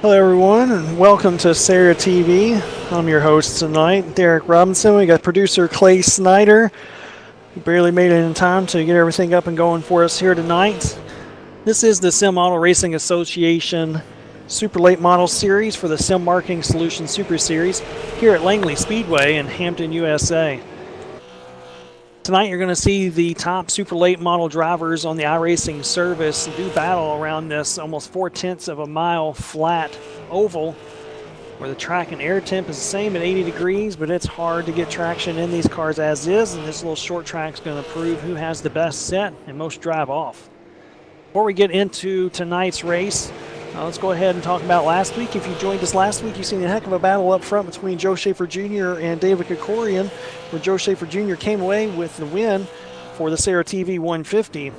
Hello, everyone, and welcome to SARA TV. I'm your host tonight, Derek Robinson. We got producer Clay Snyder, who barely made it in time to get everything up and going for us here tonight. This is the Sim Auto Racing Association Super Late Model Series for the Sim Marketing Solutions Super Series here at Langley Speedway in Hampton, USA. Tonight you're going to see the top super late model drivers on the iRacing service do battle around this almost 4/10 of a mile flat oval where the track and air temp is the same at 80 degrees, but it's hard to get traction in these cars as is, and this little short track is going to prove who has the best set and most drive off. Before we get into tonight's race, let's go ahead and talk about last week. If you joined us last week, you've seen a heck of a battle up front between Joe Schaefer Jr. and David Krikorian, where Joe Schaefer Jr. came away with the win for the SARA TV 150.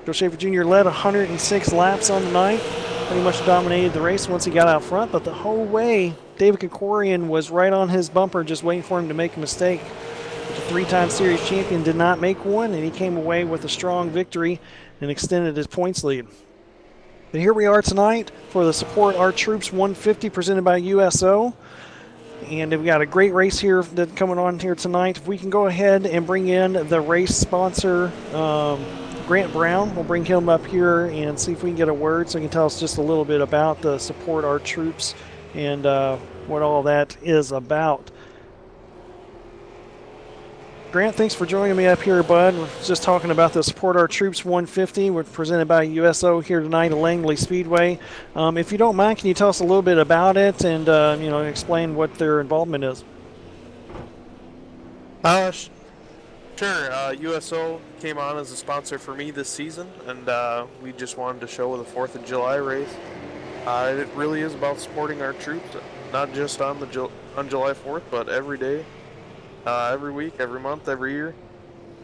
Joe Schaefer Jr. led 106 laps on the night, pretty much dominated the race once he got out front, but the whole way, David Krikorian was right on his bumper, just waiting for him to make a mistake. But the three-time series champion did not make one, and he came away with a strong victory and extended his points lead. But here we are tonight for the Support Our Troops 150 presented by USO. And we've got a great race here that's coming on here tonight. If we can go ahead and bring in the race sponsor, Grant Brown. We'll bring him up here and see if we can get a word so he can tell us just a little bit about the Support Our Troops and what all that is about. Grant, thanks for joining me up here, bud. We're just talking about the Support Our Troops 150. We're presented by USO here tonight at Langley Speedway. If you don't mind, can you tell us a little bit about it and explain what their involvement is? Sure. USO came on as a sponsor for me this season, and we just wanted to show the 4th of July race. It really is about supporting our troops, not just on July 4th, but every day. Every week, every month, every year.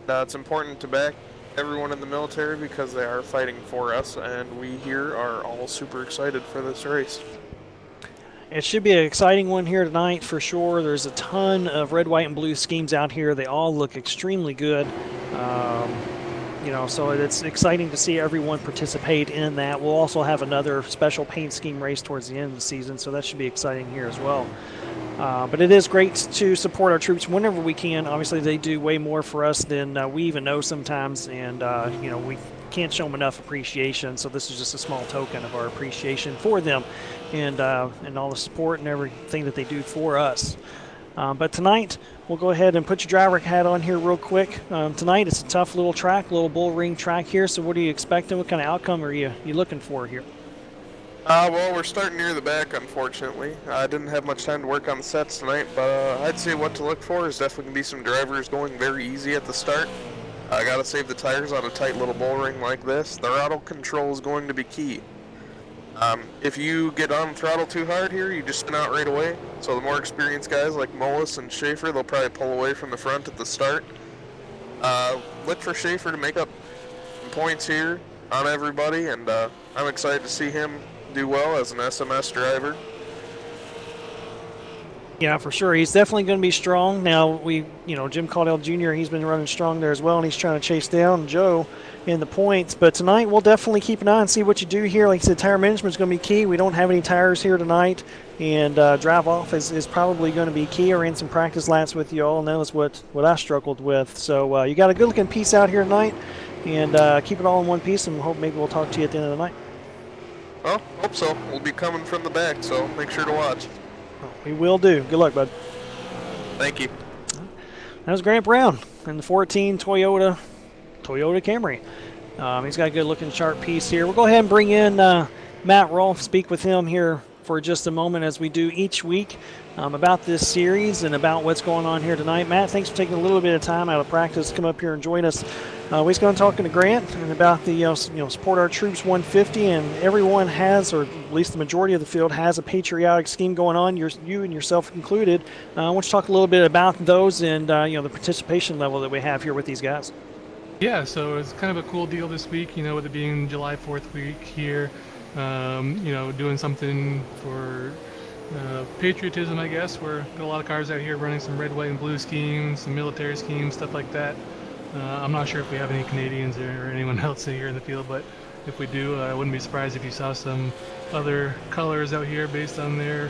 It's important to back everyone in the military because they are fighting for us, and we here are all super excited for this race. It should be an exciting one here tonight for sure. There's a ton of red, white, and blue schemes out here. They all look extremely good. So it's exciting to see everyone participate in that. We'll also have another special paint scheme race towards the end of the season, so that should be exciting here as well. But it is great to support our troops whenever we can. Obviously, they do way more for us than we even know sometimes, and we can't show them enough appreciation. So this is just a small token of our appreciation for them, and all the support and everything that they do for us. But tonight, we'll go ahead and put your driver hat on here real quick. Tonight, it's a tough little track, little bull ring track here. So what are you expecting? What kind of outcome are you looking for here? Well, we're starting near the back, unfortunately. I didn't have much time to work on the sets tonight, but I'd say what to look for is definitely going to be some drivers going very easy at the start. I got to save the tires on a tight little bull ring like this. The throttle control is going to be key. If you get on throttle too hard here, you just spin out right away. So the more experienced guys like Mullis and Schaefer, they'll probably pull away from the front at the start. Look for Schaefer to make up some points here on everybody, and I'm excited to see him do well as an SMS driver. Yeah, for sure. He's definitely going to be strong. Now, Jim Caudill Jr., he's been running strong there as well, and he's trying to chase down Joe in the points. But tonight, we'll definitely keep an eye and see what you do here. Like I said, tire management is going to be key. We don't have any tires here tonight, and drive off is probably going to be key. I ran some practice laps with you all, and that was what I struggled with. So you got a good-looking piece out here tonight, and keep it all in one piece, and hope maybe we'll talk to you at the end of the night. Well, hope so. We'll be coming from the back, so make sure to watch. We will do. Good luck, bud. Thank you. That was Grant Brown in the 14 Toyota Camry. He's got a good-looking, sharp piece here. We'll go ahead and bring in Matt Rolfe, speak with him here for just a moment as we do each week about this series and about what's going on here tonight. Matt, thanks for taking a little bit of time out of practice to come up here and join us. We're going to talk to Grant and about the Support Our Troops 150, and everyone has, or at least the majority of the field has, a patriotic scheme going on. You and yourself included. I want you to talk a little bit about those and the participation level that we have here with these guys. Yeah, so it's kind of a cool deal this week. With it being July 4th week here. Doing something for patriotism, I guess. We're got a lot of cars out here running some red, white, and blue schemes, some military schemes, stuff like that. I'm not sure if we have any Canadians or anyone else here in the field, but if we do, I wouldn't be surprised if you saw some other colors out here based on their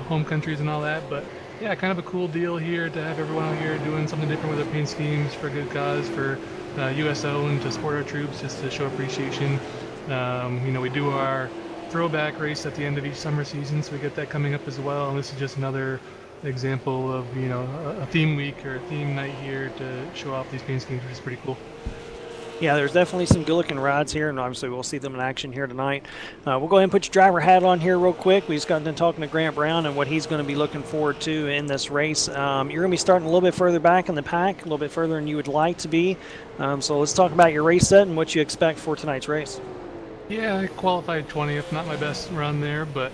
home countries and all that. But yeah, kind of a cool deal here to have everyone out here doing something different with their paint schemes for a good cause, for USO, and to support our troops, just to show appreciation. We do our throwback race at the end of each summer season, so we get that coming up as well. And this is just another example of a theme week or a theme night here to show off these paint schemes, which is pretty cool. Yeah, there's definitely some good-looking rides here, and obviously we'll see them in action here tonight. We'll go ahead and put your driver hat on here real quick. We just got done talking to Grant Brown and what he's going to be looking forward to in this race. You're going to be starting a little bit further back in the pack, a little bit further than you would like to be. So let's talk about your race set and what you expect for tonight's race. Yeah, I qualified 20th, not my best run there, but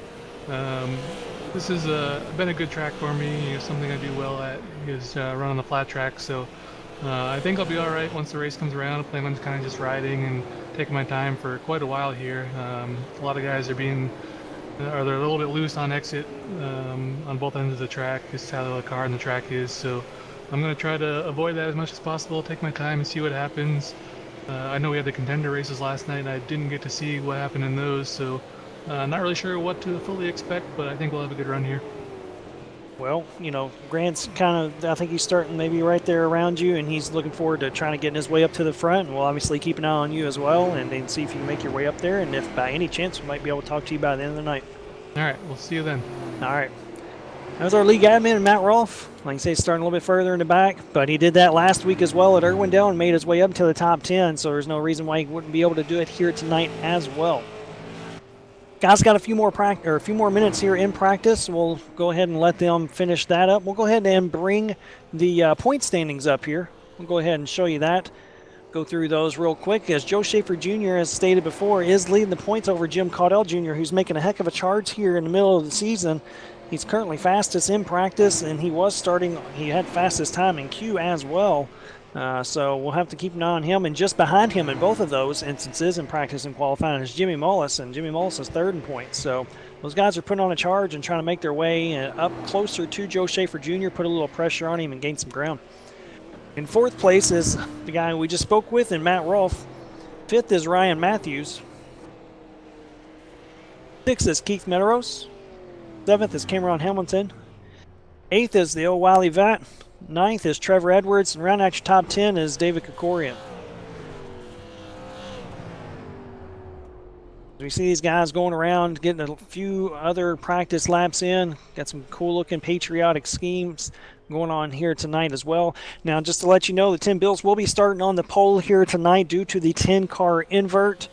this has been a good track for me. Something I do well at is run on the flat track, so I think I'll be all right once the race comes around. I plan on kind of just riding and taking my time for quite a while here. A lot of guys they're a little bit loose on exit on both ends of the track, just how the car and the track is. So I'm going to try to avoid that as much as possible, take my time and see what happens. I know we had the contender races last night, and I didn't get to see what happened in those, so not really sure what to fully expect, but I think we'll have a good run here. Well, Grant's I think he's starting maybe right there around you, and he's looking forward to trying to get his way up to the front. And we'll obviously keep an eye on you as well, and then see if you can make your way up there. And if by any chance, we might be able to talk to you by the end of the night. All right, we'll see you then. All right. That was our league admin, Matt Rolfe. Like I say, starting a little bit further in the back, but he did that last week as well at Irwindale and made his way up to the top 10, so there's no reason why he wouldn't be able to do it here tonight as well. Guys got a few more minutes here in practice. We'll go ahead and let them finish that up. We'll go ahead and bring the point standings up here. We'll go ahead and show you that. Go through those real quick. As Joe Schaefer Jr., as stated before, is leading the points over Jim Caudell Jr., who's making a heck of a charge here in the middle of the season. He's currently fastest in practice, and he had fastest time in Q as well. So we'll have to keep an eye on him. And just behind him in both of those instances in practice and qualifying is Jimmy Mullis, and Jimmy Mullis is third in points. So those guys are putting on a charge and trying to make their way up closer to Joe Schaefer Jr., put a little pressure on him and gain some ground. In fourth place is the guy we just spoke with, and Matt Rolfe. Fifth is Ryan Matthews. Sixth is Keith Medeiros. Seventh is Cameron Hamilton. Eighth is the Wiley Vat. Ninth is Trevor Edwards, and round out your top 10 is David Kokorian. We see these guys going around, getting a few other practice laps in. Got some cool-looking patriotic schemes going on here tonight as well. Now, just to let you know, the Tim Bills will be starting on the pole here tonight due to the 10-car invert.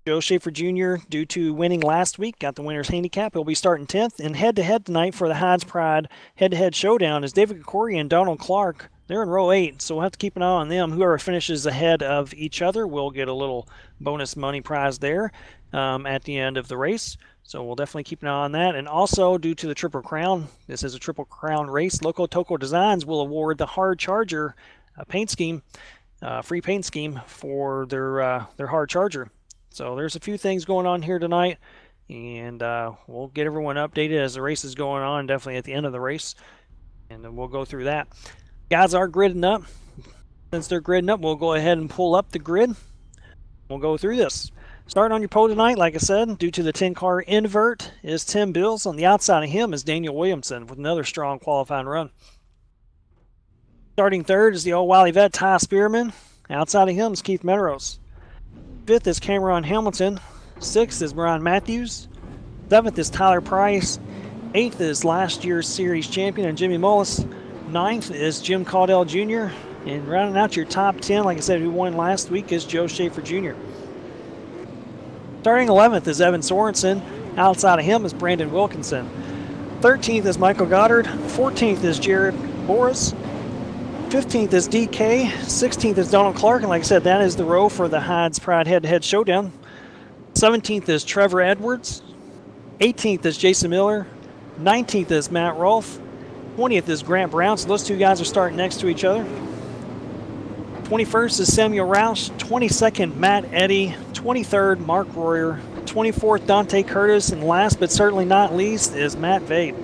Joe Schaefer Jr., due to winning last week, got the winner's handicap. He'll be starting 10th. And head-to-head tonight for the Hyde's Pride head-to-head showdown is David Kokorian and Donald Clark. They're in row 8, so we'll have to keep an eye on them. Whoever finishes ahead of each other will get a little bonus money prize there at the end of the race. So we'll definitely keep an eye on that. And also, due to the Triple Crown, this is a Triple Crown race, Lokotoco Designs will award the Hard Charger paint scheme, free paint scheme for their Hard Charger. So there's a few things going on here tonight, and we'll get everyone updated as the race is going on, definitely at the end of the race, and then we'll go through that. Guys are gridding up. Since they're gridding up, we'll go ahead and pull up the grid. We'll go through this. Starting on your pole tonight, like I said, due to the 10-car invert, is Tim Bills. On the outside of him is Daniel Williamson with another strong qualifying run. Starting third is the old Wiley vet, Ty Spearman. Outside of him is Keith Medeiros. Fifth is Cameron Hamilton. Sixth is Brian Matthews. Seventh is Tyler Price. Eighth is last year's series champion and Jimmy Mullis. Ninth is Jim Caudell Jr. And rounding out your top 10, like I said, who won last week, is Joe Schaefer Jr. Starting 11th is Evan Sorensen. Outside of him is Brandon Wilkinson. 13th is Michael Goddard. 14th is Jared Boris. 15th is DK, 16th is Donald Clark, and like I said, that is the row for the Hyde's Pride head-to-head showdown. 17th is Trevor Edwards, 18th is Jason Miller, 19th is Matt Rolfe, 20th is Grant Brown, so those two guys are starting next to each other. 21st is Samuel Roush, 22nd Matt Eddy, 23rd Mark Royer, 24th Dante Curtis, and last but certainly not least is Matt Vade.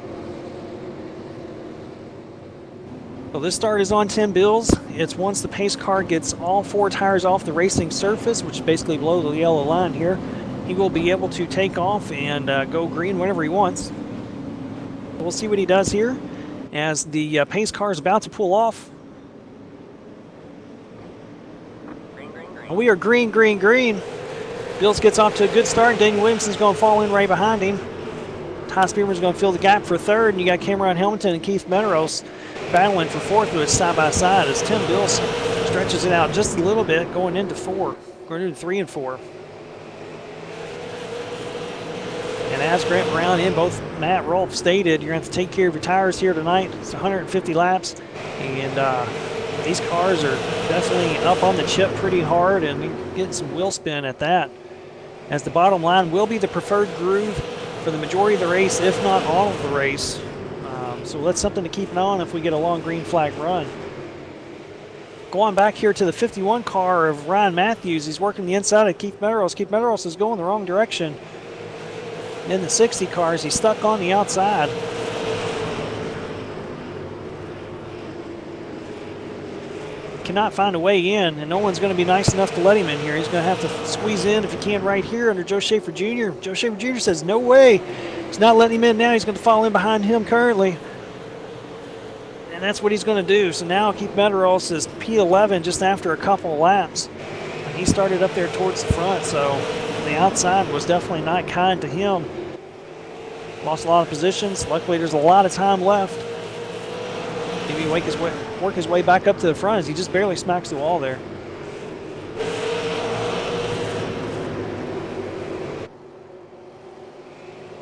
So this start is on Tim Bills. It's once the pace car gets all four tires off the racing surface, which is basically below the yellow line here. he will be able to take off and go green whenever he wants. We'll see what he does here as the pace car is about to pull off. We are green, green, green. Bills gets off to a good start. Daniel Williamson's going to fall in right behind him. Ty Spearman's going to fill the gap for third, and you got Cameron Helmington and Keith Medeiros battling for fourth, but it's side by side as Tim Bills stretches it out just a little bit, going into 3 and 4. And as Grant Brown and both Matt Rolfe stated, you're going to have to take care of your tires here tonight. It's 150 laps, and these cars are definitely up on the chip pretty hard, and you're getting some wheel spin at that. As the bottom line will be the preferred groove for the majority of the race, if not all of the race. So that's something to keep an eye on if we get a long green flag run. Going back here to the 51 car of Ryan Matthews, he's working the inside of Keith Medeiros. Keith Medeiros is going the wrong direction. In the 60 cars, he's stuck on the outside. Cannot find a way in, and no one's going to be nice enough to let him in here. He's going to have to squeeze in if he can right here under Joe Schaefer Jr. Joe Schaefer Jr. says no way. He's not letting him in now. He's going to fall in behind him currently. And that's what he's going to do. So now Keith Medeiros is P11 just after a couple of laps. He started up there towards the front, so the outside was definitely not kind to him. Lost a lot of positions. Luckily, there's a lot of time left. Maybe work his way back up to the front as he just barely smacks the wall there.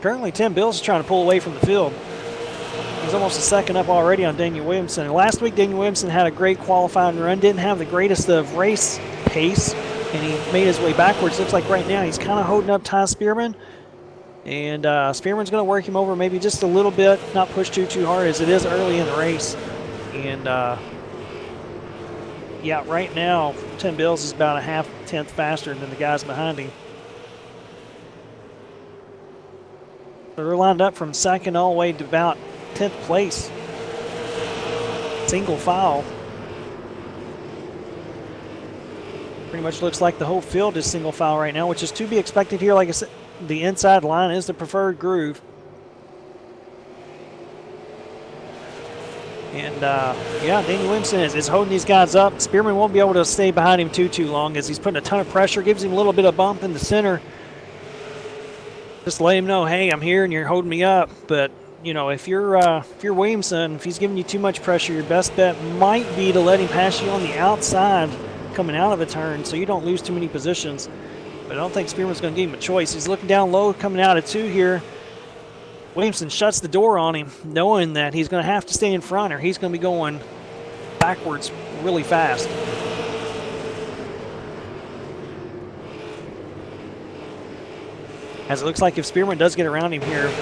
Currently, Tim Bills is trying to pull away from the field. He's almost a second up already on Daniel Williamson. And last week, Daniel Williamson had a great qualifying run, didn't have the greatest of race pace, and he made his way backwards. Looks like right now he's kind of holding up Ty Spearman. And Spearman's going to work him over maybe just a little bit, not push too hard as it is early in the race. And yeah, right now, Tim Bills is about a half-tenth faster than the guys behind him. So they're lined up from second all the way to about 10th place. Single file. Pretty much looks like the whole field is single file right now, which is to be expected here. Like I said, the inside line is the preferred groove. And yeah, Daniel Williamson is holding these guys up. Spearman won't be able to stay behind him too long as he's putting a ton of pressure, gives him a little bit of bump in the center. Just let him know, hey, I'm here and you're holding me up. But you know, if you're Williamson, if he's giving you too much pressure, your best bet might be to let him pass you on the outside coming out of a turn so you don't lose too many positions. But I don't think Spearman's going to give him a choice. He's looking down low coming out of 2 here. Williamson shuts the door on him, knowing that he's going to have to stay in front or he's going to be going backwards really fast. As it looks like if Spearman does get around him here,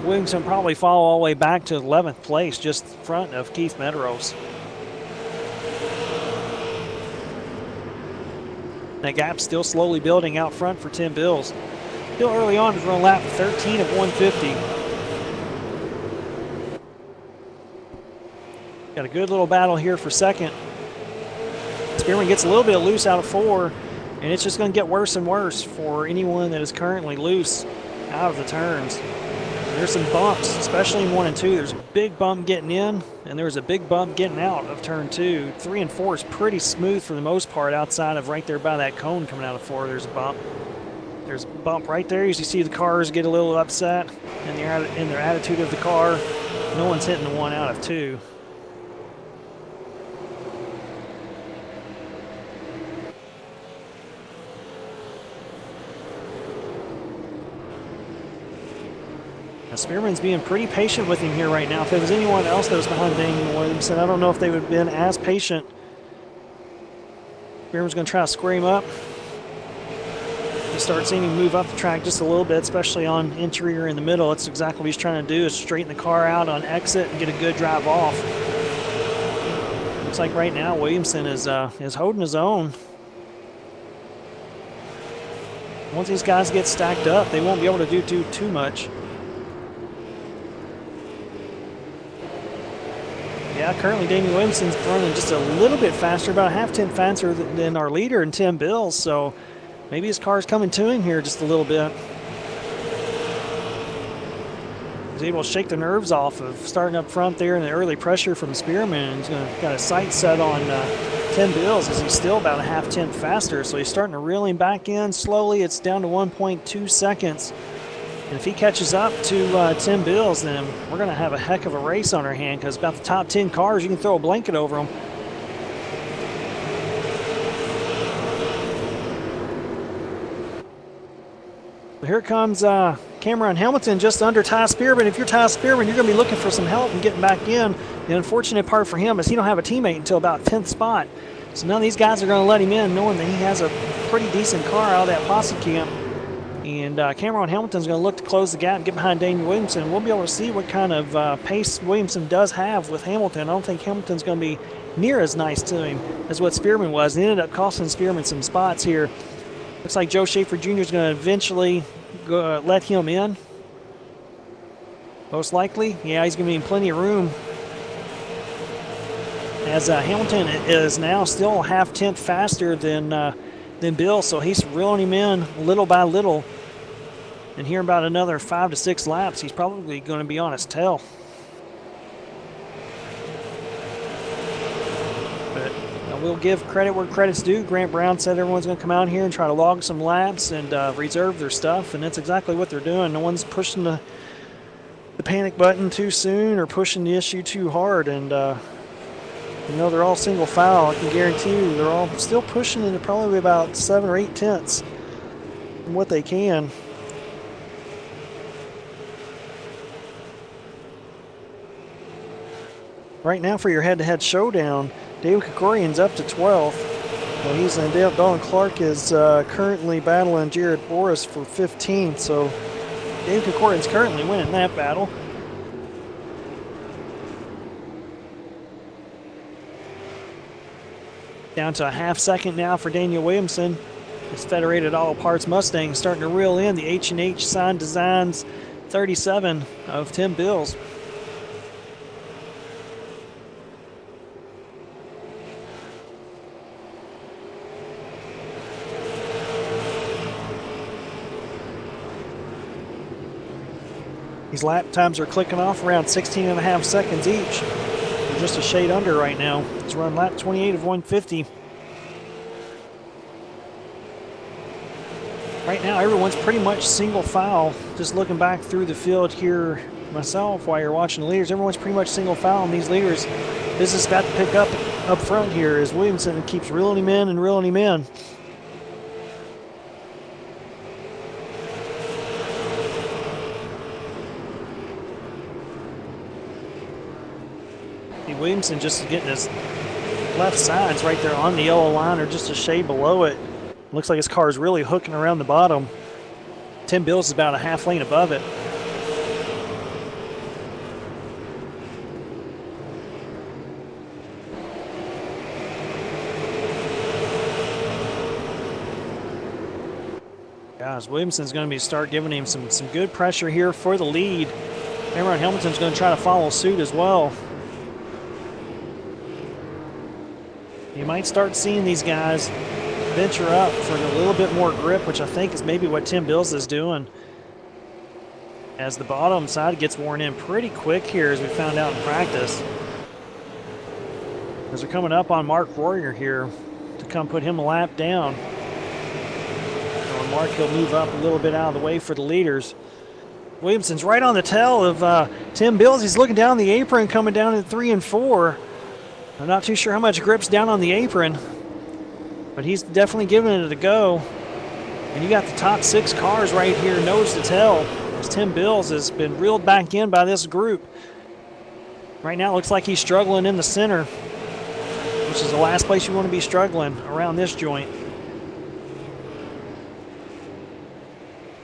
Williamson probably fall all the way back to 11th place, just in front of Keith Medeiros. That gap's still slowly building out front for Tim Bills. Still early on, he's run lap 13 of 150. Got a good little battle here for second. Spearman gets a little bit loose out of 4, and it's just going to get worse and worse for anyone that is currently loose out of the turns. There's some bumps, especially in 1 and 2. There's a big bump getting in, and there's a big bump getting out of turn 2. 3 and 4 is pretty smooth for the most part outside of right there by that cone coming out of 4. There's a bump. There's a bump right there. As you see the cars get a little upset in their attitude of the car. No one's hitting the 1 out of 2. Now, Spearman's being pretty patient with him here right now. If there was anyone else that was behind Daniel Williamson, I don't know if they would have been as patient. Spearman's going to try to square him up. You start seeing him move up the track just a little bit, especially on interior in the middle. That's exactly what he's trying to do, is straighten the car out on exit and get a good drive off. Looks like right now Williamson is holding his own. Once these guys get stacked up, they won't be able to do too much. Yeah, currently Daniel Williamson's running just a little bit faster, about a half-tenth faster than our leader in Tim Bills. So Maybe his car's coming to him here just a little bit. He's able to shake the nerves off of starting up front there and the early pressure from Spearman. He's got a sight set on Tim Bills as he's still about a half-tenth faster. So he's starting to reel him back in slowly. It's down to 1.2 seconds. And if he catches up to Tim Bills, then we're going to have a heck of a race on our hand, because about the top 10 cars, you can throw a blanket over them. Here comes Cameron Hamilton just under Ty Spearman. If you're Ty Spearman, you're going to be looking for some help in getting back in. The unfortunate part for him is he don't have a teammate until about 10th spot. So none of these guys are going to let him in, knowing that he has a pretty decent car out of that posse camp. And Cameron Hamilton's going to look to close the gap and get behind Daniel Williamson. We'll be able to see what kind of pace Williamson does have with Hamilton. I don't think Hamilton's going to be near as nice to him as what Spearman was. He ended up costing Spearman some spots here. Looks like Joe Schaefer Jr. is going to eventually let him in. Most likely. Yeah, he's going to be in plenty of room. As Hamilton is now still half-tenth faster than Bill, so he's reeling him in little by little. And here about another 5 to 6 laps, he's probably going to be on his tail. We'll give credit where credit's due. Grant Brown said everyone's going to come out here and try to log some laps and reserve their stuff, and that's exactly what they're doing. No one's pushing the panic button too soon or pushing the issue too hard. And they're all single file. I can guarantee you they're all still pushing into probably about 7 or 8 tenths from what they can. Right now for your head-to-head showdown, David Kikorian's up to 12th. Well, he's in. Don Clark is currently battling Jared Boris for 15th. So David Kikorian's currently winning that battle. Down to a half second now for Daniel Williamson. His Federated Auto Parts Mustang starting to reel in the H&H Sign Designs 37 of Tim Bills. These lap times are clicking off around 16 and a half seconds each. They're just a shade under right now. He's run lap 28 of 150. Right now, everyone's pretty much single file. Just looking back through the field here myself while you're watching the leaders, everyone's pretty much single file, and these leaders, this is about to pick up front here as Williamson keeps reeling him in and reeling him in. Williamson just getting his left sides right there on the yellow line or just a shade below it. Looks like his car is really hooking around the bottom. Tim Bills is about a half lane above it. Guys, Williamson's going to start giving him some good pressure here for the lead. Cameron Hamilton's going to try to follow suit as well. You might start seeing these guys venture up for a little bit more grip, which I think is maybe what Tim Bills is doing. As the bottom side gets worn in pretty quick here, as we found out in practice. As they're coming up on Mark Warrior here to come put him a lap down. So Mark, he'll move up a little bit out of the way for the leaders. Williamson's right on the tail of Tim Bills. He's looking down the apron, coming down at 3 and 4. I'm not too sure how much grip's down on the apron, but he's definitely giving it a go. And you got the top 6 cars right here, nose to tail, as Tim Bills has been reeled back in by this group. Right now it looks like he's struggling in the center, which is the last place you want to be struggling around this joint.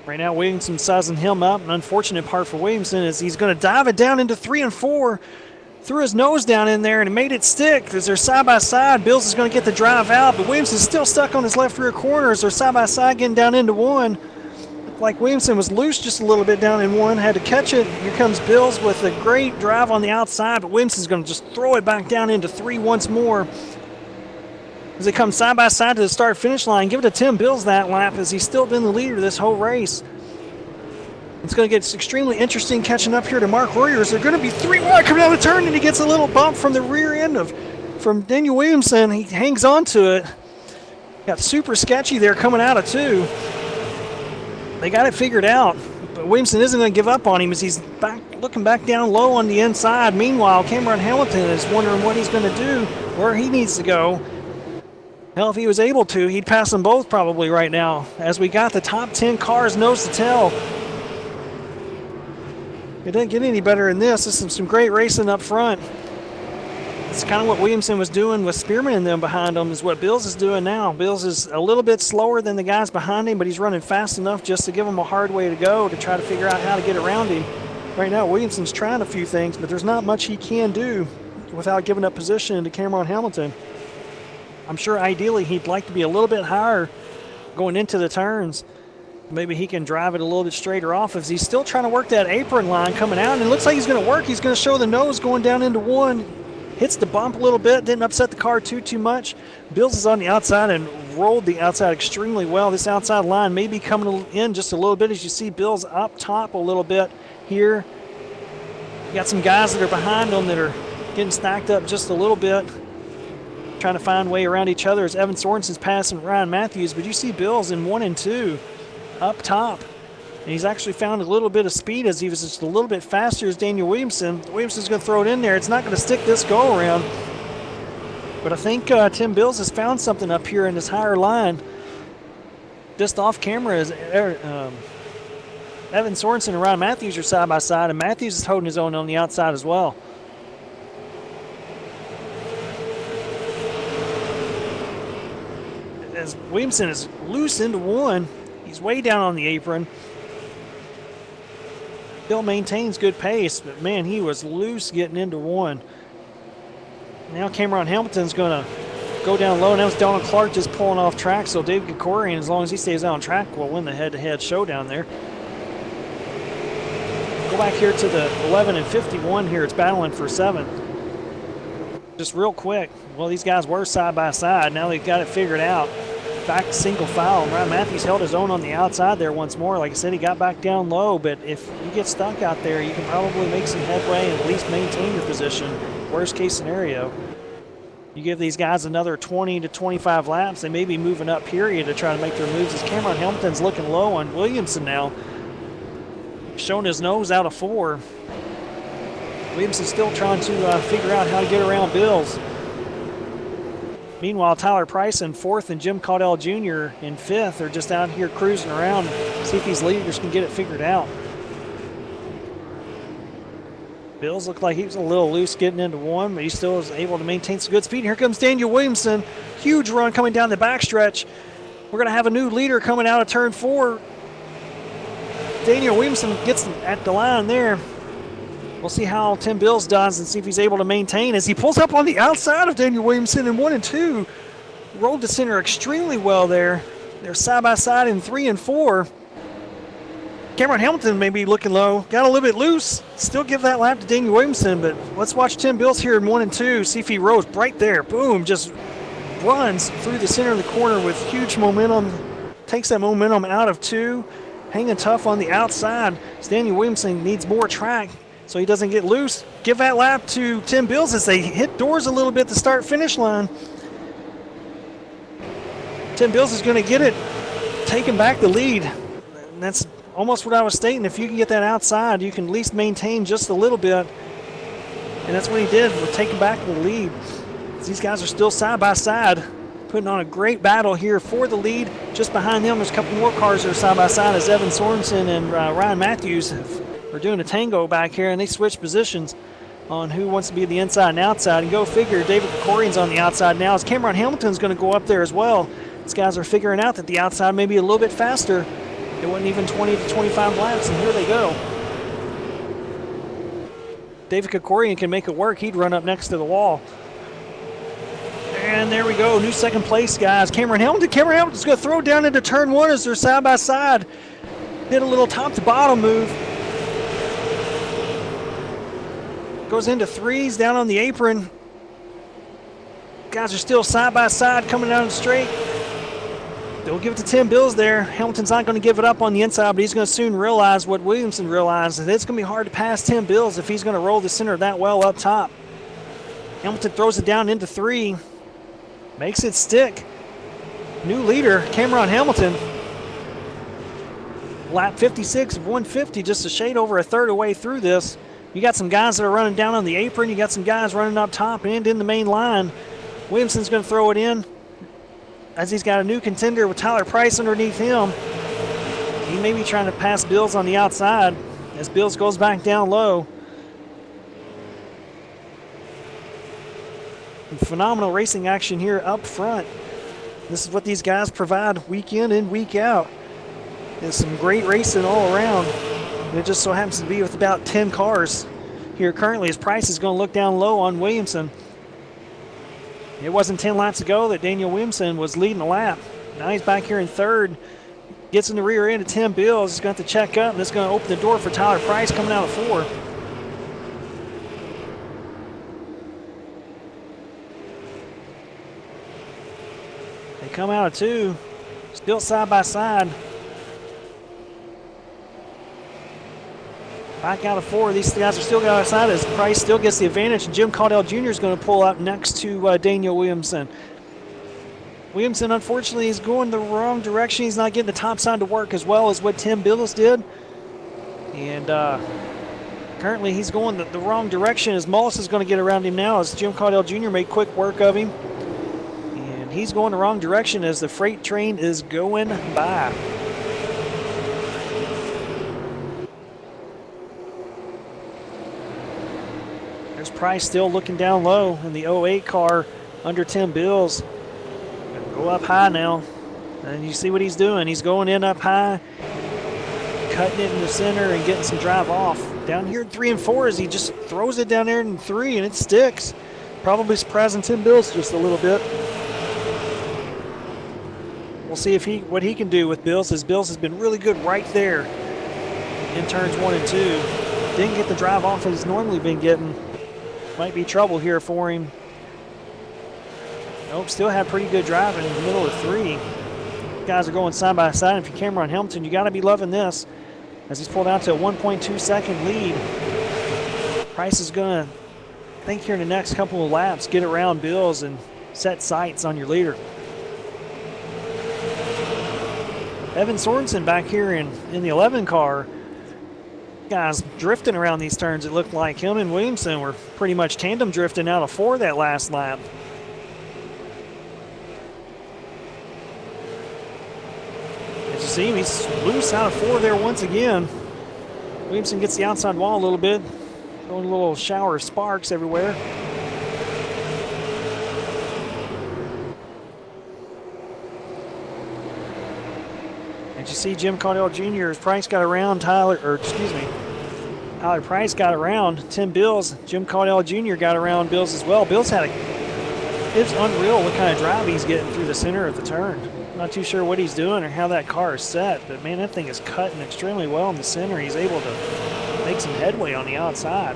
Right now Williamson's sizing him up. An unfortunate part for Williamson is he's going to dive it down into 3 and 4. Threw his nose down in there and it made it stick. As they're side by side, Bills is going to get the drive out, but Williamson's still stuck on his left rear corner as they're side by side getting down into 1. Looked like Williamson was loose just a little bit down in 1, had to catch it. Here comes Bills with a great drive on the outside, but Williamson's going to just throw it back down into 3 once more. as they come side by side to the start-finish line. Give it to Tim Bills that lap, as he's still been the leader this whole race. It's going to get extremely interesting catching up here to Mark Warriors. They're going to be 3 wide coming out of the turn, and he gets a little bump from the rear end from Daniel Williamson. He hangs on to it. Got super sketchy there coming out of 2. They got it figured out, but Williamson isn't going to give up on him as he's looking back down low on the inside. Meanwhile, Cameron Hamilton is wondering what he's going to do, where he needs to go. Hell, if he was able to, he'd pass them both probably right now, as we got the top 10 cars nose to tail. It didn't get any better than this. This is some great racing up front. It's kind of what Williamson was doing with Spearman and them behind him is what Bills is doing now. Bills is a little bit slower than the guys behind him, but he's running fast enough just to give him a hard way to go to try to figure out how to get around him. Right now, Williamson's trying a few things, but there's not much he can do without giving up position to Cameron Hamilton. I'm sure ideally he'd like to be a little bit higher going into the turns. Maybe he can drive it a little bit straighter off as he's still trying to work that apron line coming out. And it looks like he's going to work. He's going to show the nose going down into 1. Hits the bump a little bit. Didn't upset the car too much. Bills is on the outside and rolled the outside extremely well. This outside line may be coming in just a little bit as you see Bills up top a little bit here. You got some guys that are behind them that are getting stacked up just a little bit, trying to find a way around each other as Evan Sorensen's passing Ryan Matthews. But you see Bills in 1 and 2. Up top, and he's actually found a little bit of speed as he was just a little bit faster as Daniel Williamson. Williamson's going to throw it in there. It's not going to stick this go around, but I think Tim Bills has found something up here in this higher line. Just off camera is Evan Sorensen and Ryan Matthews are side by side, and Matthews is holding his own on the outside as well. As Williamson is loose into 1. He's way down on the apron. Still maintains good pace, but man, he was loose getting into 1. Now Cameron Hamilton's going to go down low. Now it's Donald Clark just pulling off track, so David Kikorian, as long as he stays on track, will win the head-to-head showdown there. Go back here to the 11 and 51 here. It's battling for 7th. Just real quick, well, these guys were side by side. Now they've got it figured out. Back single foul. Ryan Matthews held his own on the outside there once more. Like I said, he got back down low, but if you get stuck out there, you can probably make some headway and at least maintain your position. Worst case scenario, you give these guys another 20 to 25 laps, they may be moving up period to try to make their moves. As Cameron Hamilton's looking low on Williamson now, showing his nose out of 4. Williamson's still trying to figure out how to get around Bills. Meanwhile, Tyler Price in 4th and Jim Caudell Jr. in 5th are just out here cruising around, see if these leaders can get it figured out. Bills looked like he was a little loose getting into 1, but he still was able to maintain some good speed. Here comes Daniel Williamson. Huge run coming down the backstretch. We're going to have a new leader coming out of turn 4. Daniel Williamson gets at the line there. We'll see how Tim Bills does and see if he's able to maintain as he pulls up on the outside of Daniel Williamson in 1 and 2. Rolled the center extremely well there. They're side by side in 3 and 4. Cameron Hamilton may be looking low. Got a little bit loose. Still give that lap to Daniel Williamson, but let's watch Tim Bills here in 1 and 2. See if he rose right there. Boom, just runs through the center of the corner with huge momentum. Takes that momentum out of 2. Hanging tough on the outside. Daniel Williamson needs more track so he doesn't get loose. Give that lap to Tim Bills as they hit doors a little bit to start-finish line. Tim Bills is going to get it, taking back the lead. And that's almost what I was stating. If you can get that outside, you can at least maintain just a little bit. And that's what he did with taking back the lead. These guys are still side by side, putting on a great battle here for the lead. Just behind them, there's a couple more cars that are side by side as Evan Sorensen and Ryan Matthews are doing a tango back here, and they switch positions on who wants to be the inside and outside. And go figure, David Kikorian's on the outside now as Cameron Hamilton's going to go up there as well. These guys are figuring out that the outside may be a little bit faster. It wasn't even 20 to 25 laps, and here they go. David Kikorian can make it work. He'd run up next to the wall. And there we go, new second place, guys. Cameron Hamilton's going to throw down into turn 1 as they're side by side. Did a little top to bottom move. Goes into 3s down on the apron. Guys are still side by side coming down the straight. They'll give it to Tim Bills there. Hamilton's not going to give it up on the inside, but he's going to soon realize what Williamson realized, that it's going to be hard to pass Tim Bills if he's going to roll the center that well up top. Hamilton throws it down into 3. Makes it stick. New leader, Cameron Hamilton. Lap 56 of 150, just a shade over a third of the way through this. You got some guys that are running down on the apron. You got some guys running up top and in the main line. Williamson's going to throw it in, as he's got a new contender with Tyler Price underneath him. He may be trying to pass Bills on the outside as Bills goes back down low. Phenomenal racing action here up front. This is what these guys provide week in and week out. There's some great racing all around. It just so happens to be with about 10 cars here currently, as Price is going to look down low on Williamson. It wasn't 10 laps ago that Daniel Williamson was leading the lap. Now he's back here in third. Gets in the rear end of Tim Bills. He's going to have to check up, and it's going to open the door for Tyler Price coming out of 4. They come out of 2. Still side by side. Back out of 4. These guys are still out of sight as Price still gets the advantage, and Jim Caudell Jr. is going to pull up next to Daniel Williamson. Williamson, unfortunately, is going the wrong direction. He's not getting the top side to work as well as what Tim Bills did. And currently he's going the wrong direction, as Mullis is going to get around him now, as Jim Caudell Jr. made quick work of him. And he's going the wrong direction as the freight train is going by. There's Price still looking down low in the 08 car under Tim Bills. Go up high now. And you see what he's doing. He's going in up high, cutting it in the center and getting some drive off. Down here in 3 and 4 as he just throws it down there in 3 and it sticks. Probably surprising Tim Bills just a little bit. We'll see if what he can do with Bills, as Bills has been really good right there in turns 1 and 2. Didn't get the drive off he's normally been getting. Might be trouble here for him. Nope, still had pretty good driving in the middle of 3. Guys are going side by side. If you're Cameron Hamilton, you got to be loving this, as he's pulled out to a 1.2 second lead. Price is going to, I think here in the next couple of laps, get around Bills and set sights on your leader. Evan Sorensen back here in the 11 car. Guys drifting around these turns. It looked like him and Williamson were pretty much tandem drifting out of 4 that last lap. As you see him, he's loose out of 4 there once again. Williamson gets the outside wall a little bit, throwing a little shower of sparks everywhere. And you see Jim Caudell Jr. as Price got around Tyler Price got around Tim Bills. Jim Caudell Jr. got around Bills as well. Bills it's unreal what kind of drive he's getting through the center of the turn. Not too sure what he's doing or how that car is set, but man, that thing is cutting extremely well in the center. He's able to make some headway on the outside.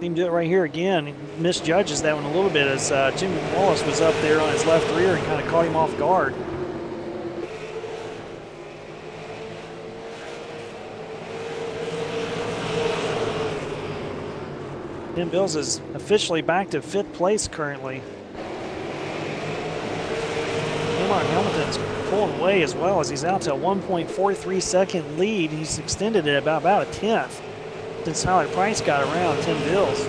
He can do it right here again. He misjudges that one a little bit as Jim Wallace was up there on his left rear and kind of caught him off guard. Tim Bills is officially back to 5th place currently. Cameron Hamilton's pulling away as well, as he's out to a 1.43 second lead. He's extended it about a 10th since Tyler Price got around Tim Bills.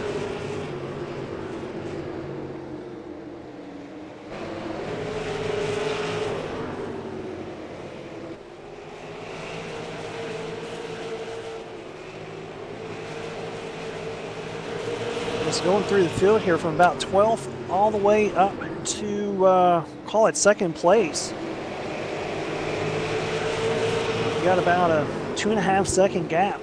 Just going through the field here from about 12th all the way up to call it 2nd place. You got about a 2.5 second gap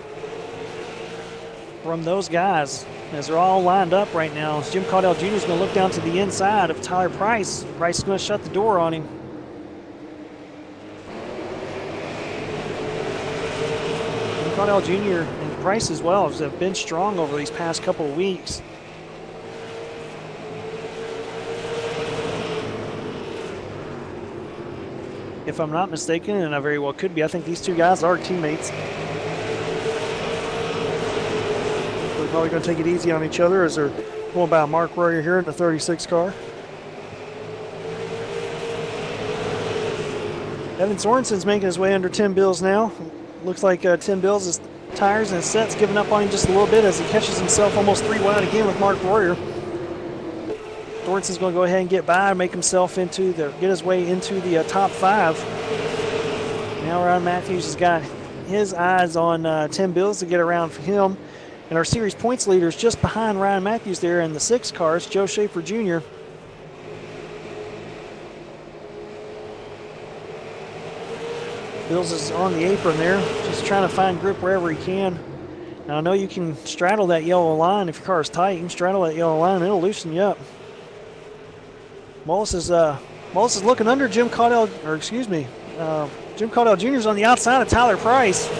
from those guys as they're all lined up right now. Jim Caudell Jr. is going to look down to the inside of Tyler Price. Price is going to shut the door on him. Jim Caudell Jr. and Price as well have been strong over these past couple of weeks. if I'm not mistaken, and I very well could be. I think these two guys are teammates. They're probably going to take it easy on each other as they're going by Mark Royer here in the 36 car. Evan Sorensen's making his way under Tim Bills now. Looks like Tim Bills' tires and his set's giving up on him just a little bit as he catches himself almost 3 wide again with Mark Royer. Sorensen's going to go ahead and get by and make himself get his way into the top 5. Now Ryan Matthews has got his eyes on Tim Bills to get around for him. And our series points leader is just behind Ryan Matthews there in the 6 cars, Joe Schaefer Jr. Bills is on the apron there, just trying to find grip wherever he can. Now I know you can straddle that yellow line if your car is tight. You can straddle that yellow line and it'll loosen you up. Mullis is looking under Jim Caudell, Jim Caudell Jr. is on the outside of Tyler Price.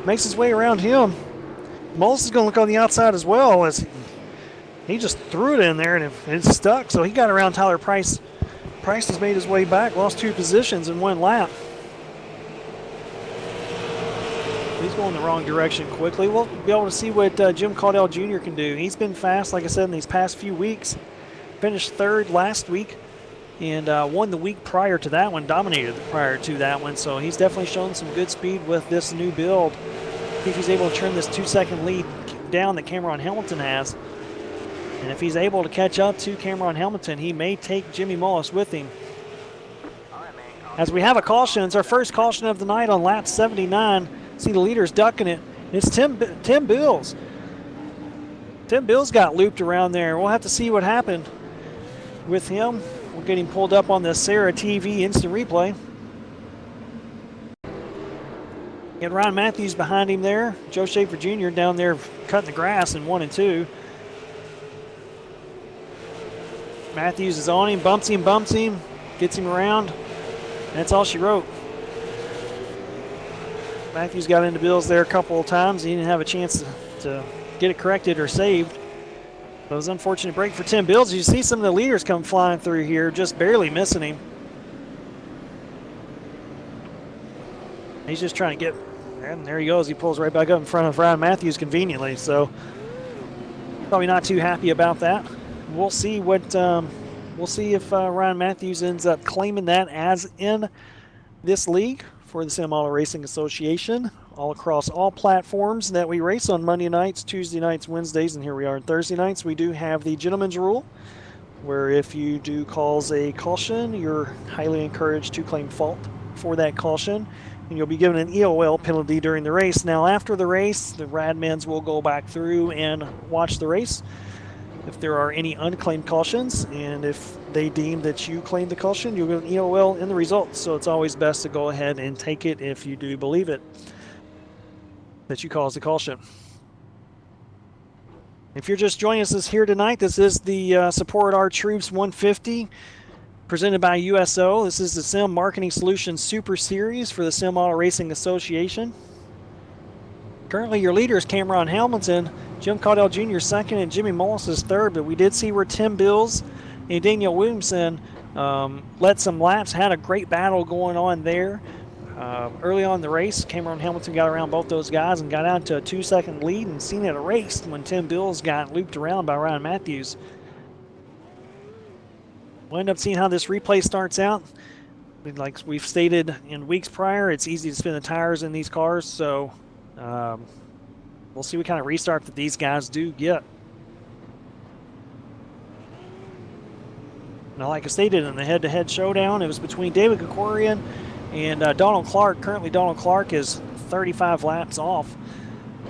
Makes his way around him. Mullis is going to look on the outside as well as he just threw it in there and it stuck. So he got around Tyler Price. Price has made his way back, lost 2 positions in 1 lap. He's going the wrong direction quickly. We'll be able to see what Jim Caudell Jr. can do. He's been fast, like I said, in these past few weeks. Finished 3rd last week and won the week prior to that one, dominated prior to that one. So he's definitely shown some good speed with this new build. See if he's able to turn this 2-second lead down that Cameron Hamilton has. And if he's able to catch up to Cameron Hamilton, he may take Jimmy Mullis with him. As we have a caution, it's our first caution of the night on lap 79. See the leaders ducking it. It's Tim Bills. Tim Bills got looped around there. We'll have to see what happened with him. We'll get him pulled up on the SARA TV instant replay. Get Ryan Matthews behind him there. Joe Schaefer Jr. down there cutting the grass in 1 and 2. Matthews is on him, bumps him, gets him around. That's all she wrote. Matthews got into Bills there a couple of times. He didn't have a chance to get it corrected or saved. It was an unfortunate break for Tim Bills. You see some of the leaders come flying through here, just barely missing him. He's just trying to get, and there he goes. He pulls right back up in front of Ryan Matthews conveniently. So probably not too happy about that. We'll see what we'll see if Ryan Matthews ends up claiming that as in this league for the Sim Auto Racing Association, all across all platforms that we race on Monday nights, Tuesday nights, Wednesdays, and here we are on Thursday nights. We do have the gentleman's rule, where if you do cause a caution, you're highly encouraged to claim fault for that caution, and you'll be given an EOL penalty during the race. Now, after the race, the Radmans will go back through and watch the race if there are any unclaimed cautions, and if they deem that you claimed the caution, you'll get an EOL in the results. So it's always best to go ahead and take it if you do believe it, that you caused the caution. If you're just joining us here tonight, this is the Support Our Troops 150 presented by USO. This is the Sim Marketing Solutions Super Series for the Sim Auto Racing Association. Currently your leader is Cameron Hamilton, Jim Caudell Jr. second, and Jimmy Mullis is third, but we did see where Tim Bills and Daniel Williamson led some laps, had a great battle going on there. Early on in the race, Cameron Hamilton got around both those guys and got out to a 2-second lead and seen it erased when Tim Bills got looped around by Ryan Matthews. We'll end up seeing how this replay starts out. Like we've stated in weeks prior, it's easy to spin the tires in these cars, so we'll see what kind of restart that these guys do get. Now, like I stated, in the head-to-head showdown, it was between David Kikorian and Donald Clark. Currently, Donald Clark is 35 laps off.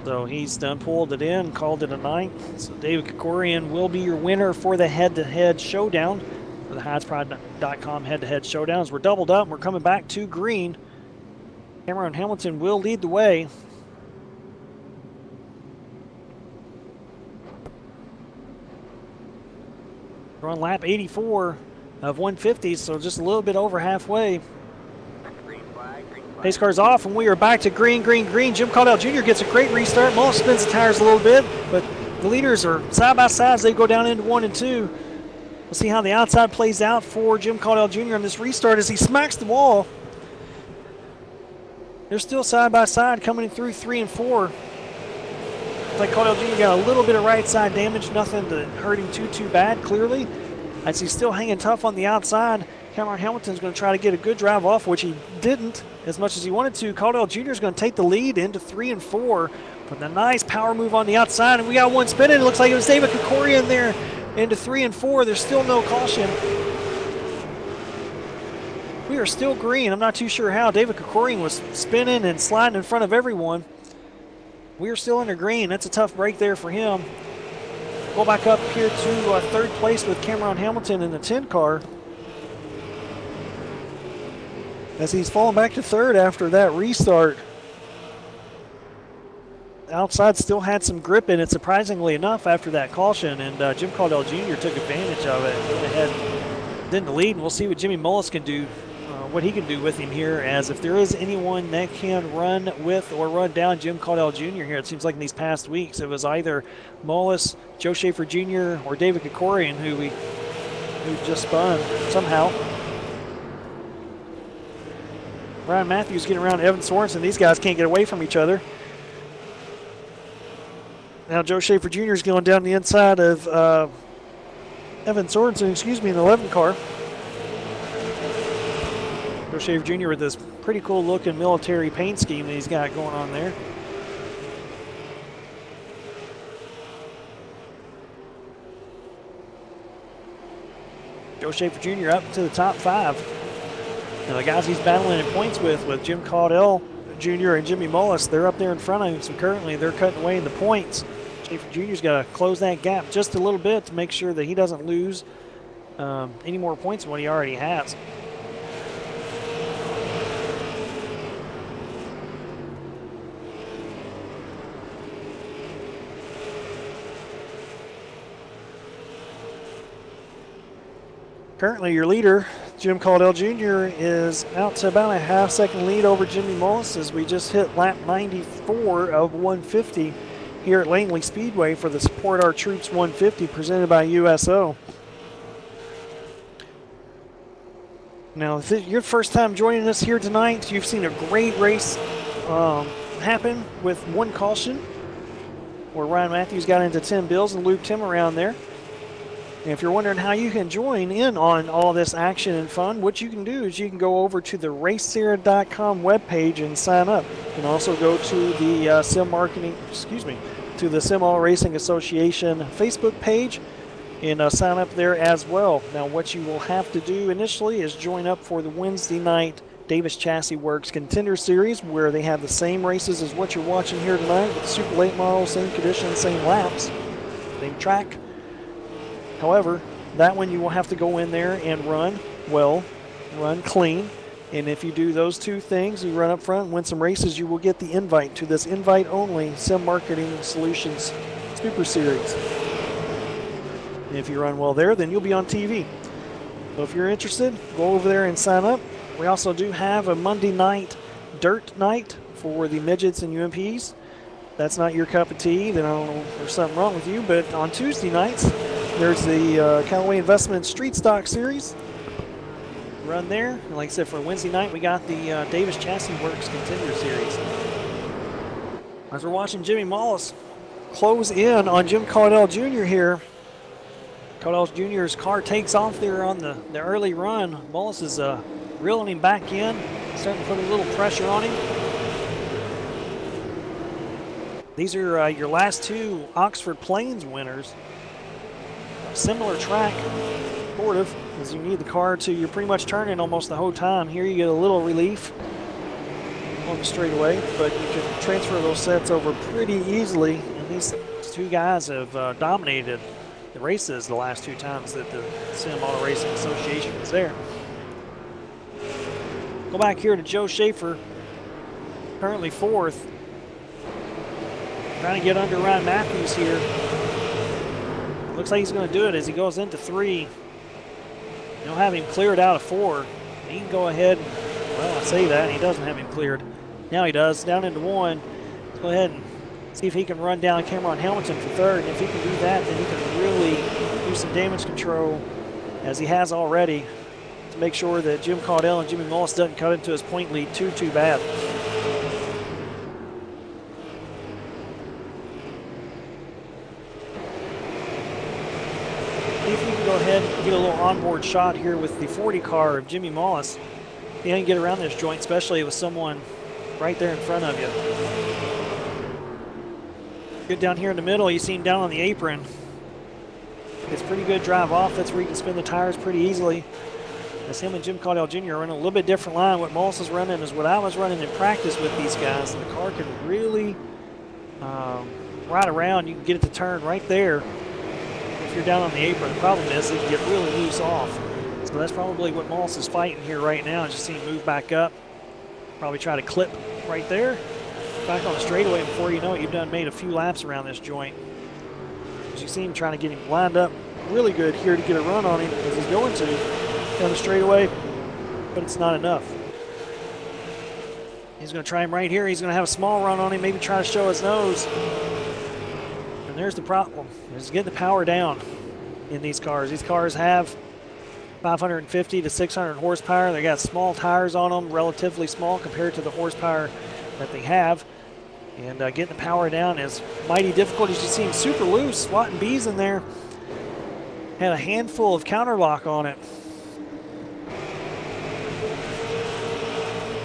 So he's done pulled it in, called it a night. So David Kikorian will be your winner for the head-to-head showdown, for the HeisPride.com head-to-head showdowns. We're doubled up. We're coming back to green. Cameron Hamilton will lead the way. We're on lap 84 of 150, so just a little bit over halfway. Pace car's off, and we are back to green. Jim Caudell Jr. gets a great restart. Mullis spins the tires a little bit, but the leaders are side by side as they go down into 1 and 2. We'll see how the outside plays out for Jim Caudill Jr. on this restart as he smacks the wall. They're still side by side coming through 3 and 4. Looks like Caudill Jr. got a little bit of right side damage, nothing to hurt him too bad, clearly. As he's still hanging tough on the outside, Cameron Hamilton's going to try to get a good drive off, which he didn't as much as he wanted to. Caudill Jr. is going to take the lead into 3 and 4 with a nice power move on the outside. And we got one spinning. It looks like it was David Krikorian there into 3 and 4. There's still no caution. We are still green. I'm not too sure how. David Krikorian was spinning and sliding in front of everyone. We are still under green. That's a tough break there for him. Go back up here to third place with Cameron Hamilton in the 10 car. As he's fallen back to third after that restart. Outside still had some grip in it, surprisingly enough, after that caution, and Jim Caudill Jr. took advantage of it. Went ahead, then the lead, and we'll see what Jimmy Mullis can do, what he can do with him here, as if there is anyone that can run with or run down Jim Caudill Jr. here, it seems like in these past weeks, it was either Mullis, Joe Schaefer Jr., or David Krikorian who just spun somehow. Ryan Matthews getting around Evan Sorensen. These guys can't get away from each other. Now Joe Schaefer Jr. is going down the inside of Evan Sorensen, in the 11 car. Joe Schaefer Jr. with this pretty cool looking military paint scheme that he's got going on there. Joe Schaefer Jr. up to the top 5. Now the guys he's battling in points with Jim Caudill Jr. and Jimmy Mullis, they're up there in front of him, so currently they're cutting away in the points. Schaefer Jr.'s got to close that gap just a little bit to make sure that he doesn't lose any more points than what he already has. Currently your leader, Jim Caudill Jr., is out to about a half-second lead over Jimmy Mullis as we just hit lap 94 of 150 here at Langley Speedway for the Support Our Troops 150 presented by USO. Now, if it's your first time joining us here tonight, you've seen a great race happen with one caution where Ryan Matthews got into Tim Bills and looped him around there. And if you're wondering how you can join in on all this action and fun, what you can do is you can go over to the RaceSARA.com webpage and sign up. You can also go to the to the Sim Auto Racing Association Facebook page and sign up there as well. Now, what you will have to do initially is join up for the Wednesday night Davis Chassis Works Contender Series, where they have the same races as what you're watching here tonight with the Super Late model, same conditions, same laps, same track. However, that one you will have to go in there and run well, run clean. And if you do those two things, you run up front and win some races, you will get the invite to this invite-only Sim Marketing Solutions Super Series. And if you run well there, then you'll be on TV. So if you're interested, go over there and sign up. We also do have a Monday night dirt night for the midgets and UMPs. That's not your cup of tea, then I don't know if there's something wrong with you. But on Tuesday nights, there's the Callaway Investment Street Stock Series. Run there. And like I said, for Wednesday night, we got the Davis Chassis Works Contender Series. As we're watching Jimmy Mullis close in on Jim Caudill Jr. here. Caudill Jr.'s car takes off there on the early run. Mullis is reeling him back in, starting to put a little pressure on him. These are your last two Oxford Plains winners. Similar track, sort of, as you need the car to, you're pretty much turning almost the whole time. Here you get a little relief on the straightaway, but you can transfer those sets over pretty easily. And these two guys have dominated the races the last two times that the Sim Auto Racing Association was there. Go back here to Joe Schaefer, currently fourth. Trying to get under Ryan Matthews here. Looks like he's going to do it as he goes into 3. You'll have him cleared out of 4. He can go ahead. Well, I say that. He doesn't have him cleared. Now he does. Down into 1. Let's go ahead and see if he can run down Cameron Hamilton for 3rd. And if he can do that, then he can really do some damage control as he has already, to make sure that Jim Caudell and Jimmy Mullis doesn't cut into his point lead too bad. If we can go ahead and get a little onboard shot here with the 40 car of Jimmy Mullis, he can get around this joint, especially with someone right there in front of you. Good down here in the middle, you see him down on the apron. It's pretty good drive off. That's where you can spin the tires pretty easily. As him and Jim Caudell Jr. are running a little bit different line. What Mullis is running is what I was running in practice with these guys. And the car can really ride around. You can get it to turn right there if you're down on the apron. The problem is it can get really loose off. So that's probably what Mullis is fighting here right now. Just see him move back up. Probably try to clip right there. Back on the straightaway. Before you know it, you've done made a few laps around this joint. As you see him trying to get him lined up really good here to get a run on him as he's going to down the straightaway, but it's not enough. He's going to try him right here. He's going to have a small run on him, maybe try to show his nose. And there's the problem, is getting the power down in these cars. These cars have 550 to 600 horsepower. They got small tires on them, relatively small compared to the horsepower that they have. And getting the power down is mighty difficult. As you see him super loose, swatting bees in there. Had a handful of counterlock on it.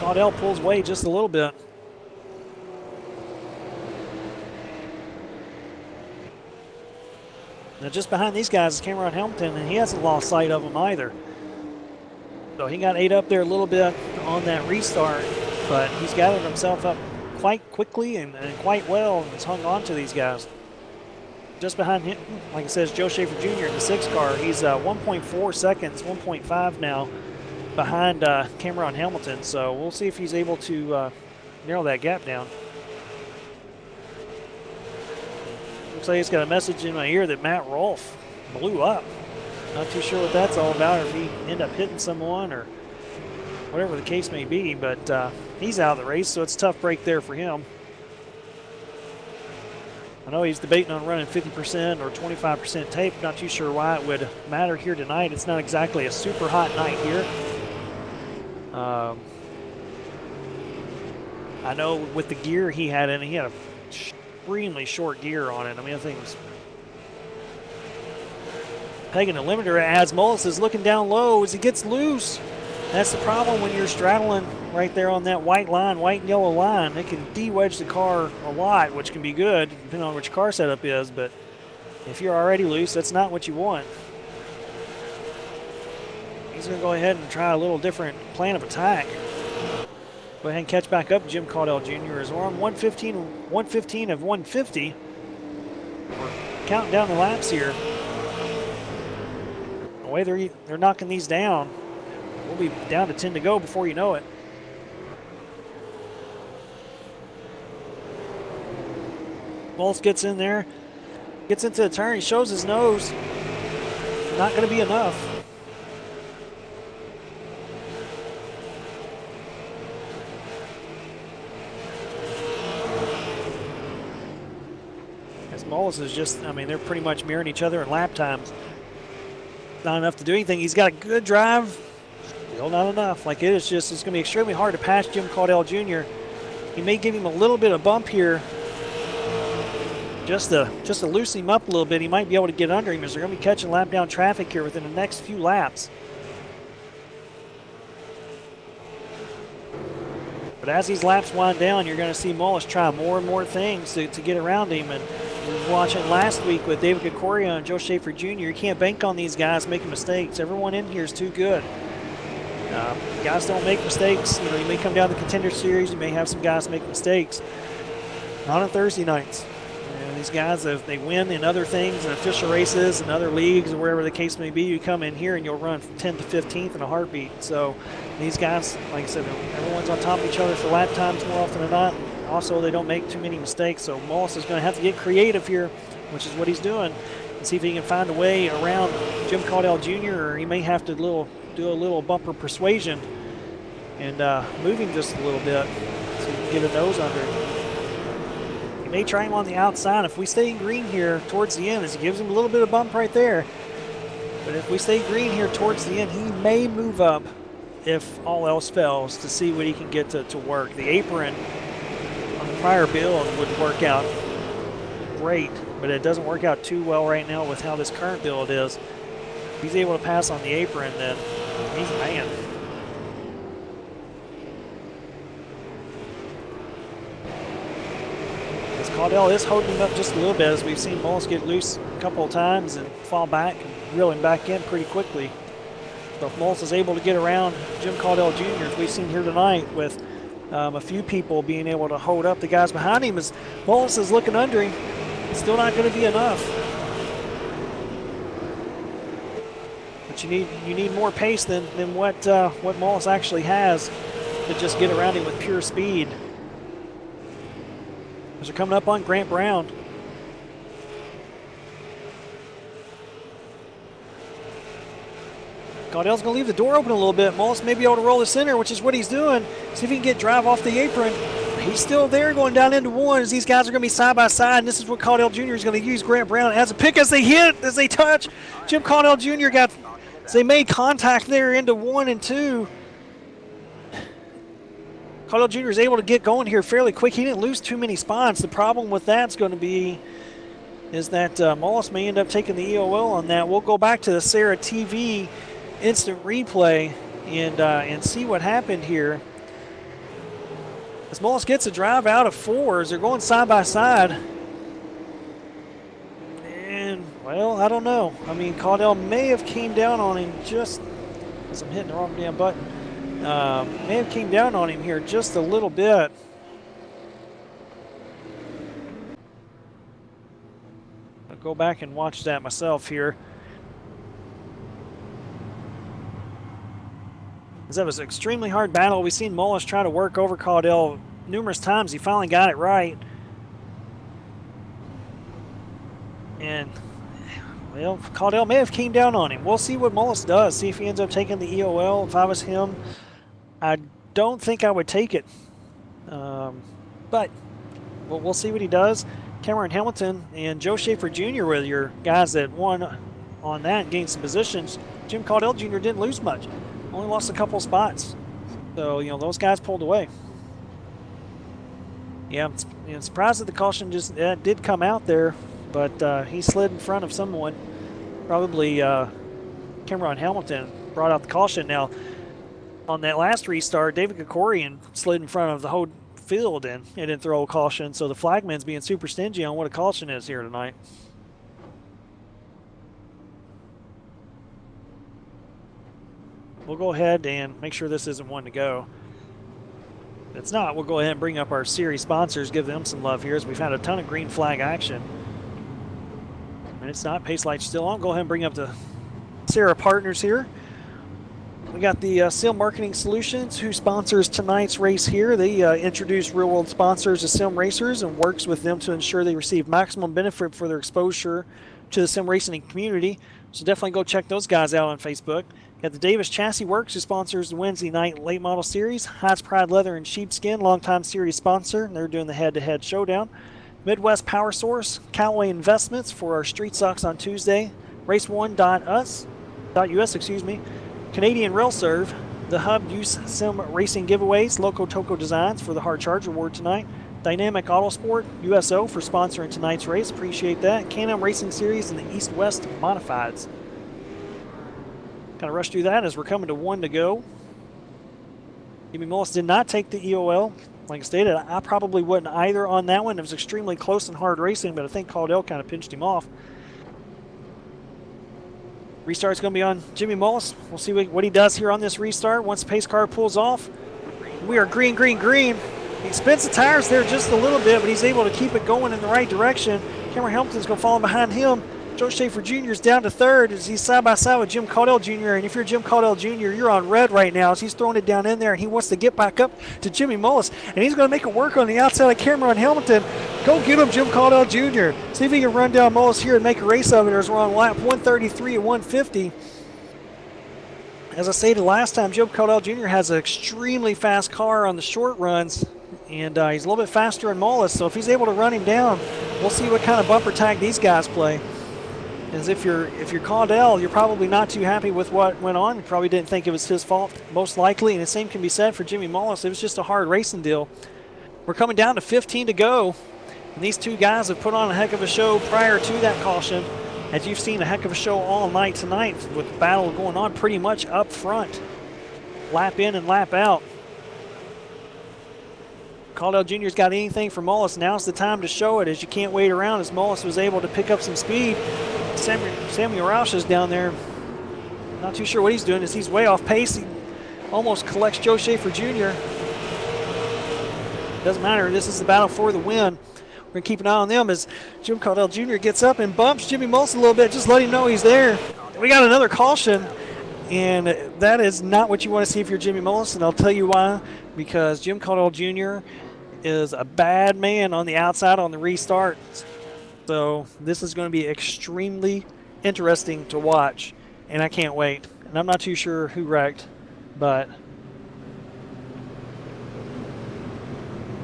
Caudell pulls away just a little bit. Now just behind these guys is Cameron Hamilton, and he hasn't lost sight of them either. So he got ate up there a little bit on that restart, but he's gathered himself up quite quickly and quite well, and has hung on to these guys. Just behind him, like I said, is Joe Schaefer Jr. in the 6 car. He's 1.4 seconds, 1.5 now behind Cameron Hamilton. So we'll see if he's able to narrow that gap down. Looks like he's got a message in my ear that Matt Rolfe blew up. Not too sure what that's all about, or if he ended up hitting someone or whatever the case may be, but he's out of the race, so it's a tough break there for him. I know he's debating on running 50% or 25% tape. Not too sure why it would matter here tonight. It's not exactly a super hot night here. I know with the gear he had in it, he had a extremely short gear on it. I mean, I think it was pegging the limiter as Mullis is looking down low as he gets loose. That's the problem when you're straddling right there on that white line, white and yellow line. It can de-wedge the car a lot, which can be good depending on which car setup is, but if you're already loose, that's not what you want. He's going to go ahead and try a little different plan of attack. Go ahead and catch back up Jim Caudell Jr. as we're on 115 of 150. We're counting down the laps here. The way they're knocking these down, we'll be down to 10 to go before you know it. Mullis gets in there, gets into the turn, he shows his nose. Not going to be enough. As Mullis is just, I mean, they're pretty much mirroring each other in lap times. Not enough to do anything. He's got a good drive. Still not enough. Like it is just, it's going to be extremely hard to pass Jim Caudell Jr. He may give him a little bit of bump here, just to loosen him up a little bit. He might be able to get under him as they're going to be catching lap down traffic here within the next few laps. But as these laps wind down, you're going to see Mullis try more and more things to get around him. And we were watching last week with David Kokoria and Joe Schaefer Jr. You can't bank on these guys making mistakes. Everyone in here is too good. Guys don't make mistakes. You know, you may come down the Contender Series, you may have some guys make mistakes. Not on Thursday nights. And these guys, if they win in other things, in official races and other leagues or wherever the case may be, you come in here and you'll run 10th to 15th in a heartbeat. So these guys, like I said, everyone's on top of each other for lap times more often than not. Also, they don't make too many mistakes. So Mullis is going to have to get creative here, which is what he's doing, and see if he can find a way around Jim Caudell Jr., or he may have to do a little bumper persuasion and move him just a little bit so he can get a nose under him. He may try him on the outside. If we stay in green here towards the end, as he gives him a little bit of bump right there, But if we stay green here towards the end, he may move up if all else fails to see what he can get to work. The apron on the prior build would work out great, but it doesn't work out too well right now with how this current build is. If he's able to pass on the apron, then he's a man. As Caudell is holding him up just a little bit, as we've seen Mullis get loose a couple of times and fall back and reel him back in pretty quickly. So if Mullis is able to get around Jim Caudell Jr., as we've seen here tonight, with a few people being able to hold up the guys behind him, as Mullis is looking under him, it's still not going to be enough. But you need more pace than what Mullis actually has to just get around him with pure speed. As they're coming up on Grant Brown. Caudell's going to leave the door open a little bit. Mullis may be able to roll the center, which is what he's doing. See if he can get drive off the apron. He's still there going down into one as these guys are going to be side by side. And this is what Caudell Jr. is going to use Grant Brown as a pick as they hit, as they touch. Jim Caudell Jr. as they made contact there into 1 and 2. Caudell Jr. is able to get going here fairly quick. He didn't lose too many spots. The problem with that's going to be is that Mullis may end up taking the EOL on that. We'll go back to the SARA TV instant replay and see what happened here. As Mullis gets a drive out of 4s, they're going side by side. And, well, I don't know. I mean, Caudell may have came down on him just as I'm hitting the wrong damn button. May have came down on him here just a little bit. I'll go back and watch that myself here. As that was an extremely hard battle. We've seen Mullis try to work over Caudell numerous times. He finally got it right. And, well, Caudell may have came down on him. We'll see what Mullis does. See if he ends up taking the EOL. If I was him, I don't think I would take it. But we'll see what he does. Cameron Hamilton and Joe Schaefer Jr. were your guys that won on that and gained some positions. Jim Caudell Jr. didn't lose much. Only lost a couple spots. So, those guys pulled away. Yeah, I'm surprised that the caution just did come out there, but he slid in front of someone. Probably Cameron Hamilton brought out the caution. Now, on that last restart, David Kokorian slid in front of the whole field and didn't throw a caution, so the flagman's being super stingy on what a caution is here tonight. We'll go ahead and make sure this isn't one to go. If it's not, we'll go ahead and bring up our series sponsors, give them some love here, as we've had a ton of green flag action. And it's not. Pace light's still on. Go ahead and bring up the SARA partners here. We got the Sim Marketing Solutions, who sponsors tonight's race here. They introduce real-world sponsors to sim racers and works with them to ensure they receive maximum benefit for their exposure to the sim racing community. So definitely go check those guys out on Facebook. Got the Davis Chassis Works, who sponsors the Wednesday night late model series. Heights Pride Leather and Sheepskin, longtime series sponsor. They're doing the head-to-head showdown. Midwest Power Source, Callaway Investments for our Street Stocks on Tuesday. Race1.us, excuse me. Canadian Rail Serve, the Hub Use Sim Racing Giveaways. Lokotoco Designs for the Hard Charge Award tonight. Dynamic Autosport, USO for sponsoring tonight's race. Appreciate that. Can-Am Racing Series and the East-West Modifieds. Kind of rush through that as we're coming to 1 to go. Jimmy Mullis did not take the EOL. Like I stated, I probably wouldn't either on that one. It was extremely close and hard racing, but I think Caudell kind of pinched him off. Restart's going to be on Jimmy Mullis. We'll see what he does here on this restart. Once the pace car pulls off, we are green, green, green. He spins the tires there just a little bit, but he's able to keep it going in the right direction. Cameron Hamilton's going to follow behind him. Joe Schaefer Jr. is down to third as he's side by side with Jim Caudell Jr. And if you're Jim Caudell Jr., you're on red right now as he's throwing it down in there, and he wants to get back up to Jimmy Mullis. And he's going to make it work on the outside of Cameron Hamilton. Go get him, Jim Caudell Jr. See if he can run down Mullis here and make a race of it, as we're on lap 133 at 150. As I stated last time, Jim Caudell Jr. has an extremely fast car on the short runs, and he's a little bit faster than Mullis. So if he's able to run him down, we'll see what kind of bumper tag these guys play. As if you're Caudell, you're probably not too happy with what went on. You probably didn't think it was his fault, most likely. And the same can be said for Jimmy Mullis. It was just a hard racing deal. We're coming down to 15 to go. And these two guys have put on a heck of a show prior to that caution. As you've seen a heck of a show all night tonight with battle going on pretty much up front. Lap in and lap out. Caudell Jr.'s got anything for Mullis. Now's the time to show it, as you can't wait around, as Mullis was able to pick up some speed. Samuel Roush is down there. Not too sure what he's doing, as he's way off pace. He almost collects Joe Schaefer Jr. Doesn't matter. This is the battle for the win. We're going to keep an eye on them as Jim Caudell Jr. gets up and bumps Jimmy Mullis a little bit. Just let him know he's there. We got another caution, and that is not what you want to see if you're Jimmy Mullis, and I'll tell you why. Because Jim Caudell Jr. is a bad man on the outside on the restart. So this is going to be extremely interesting to watch, and I can't wait. And I'm not too sure who wrecked, but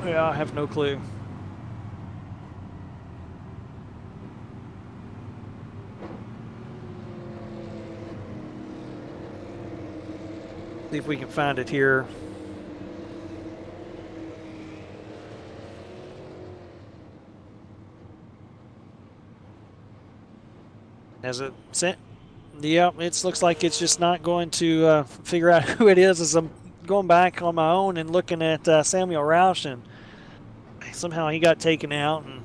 yeah, I have no clue. See if we can find it here. As it sent, yeah, it looks like it's just not going to figure out who it is. As I'm going back on my own and looking at Samuel Roush, and somehow he got taken out and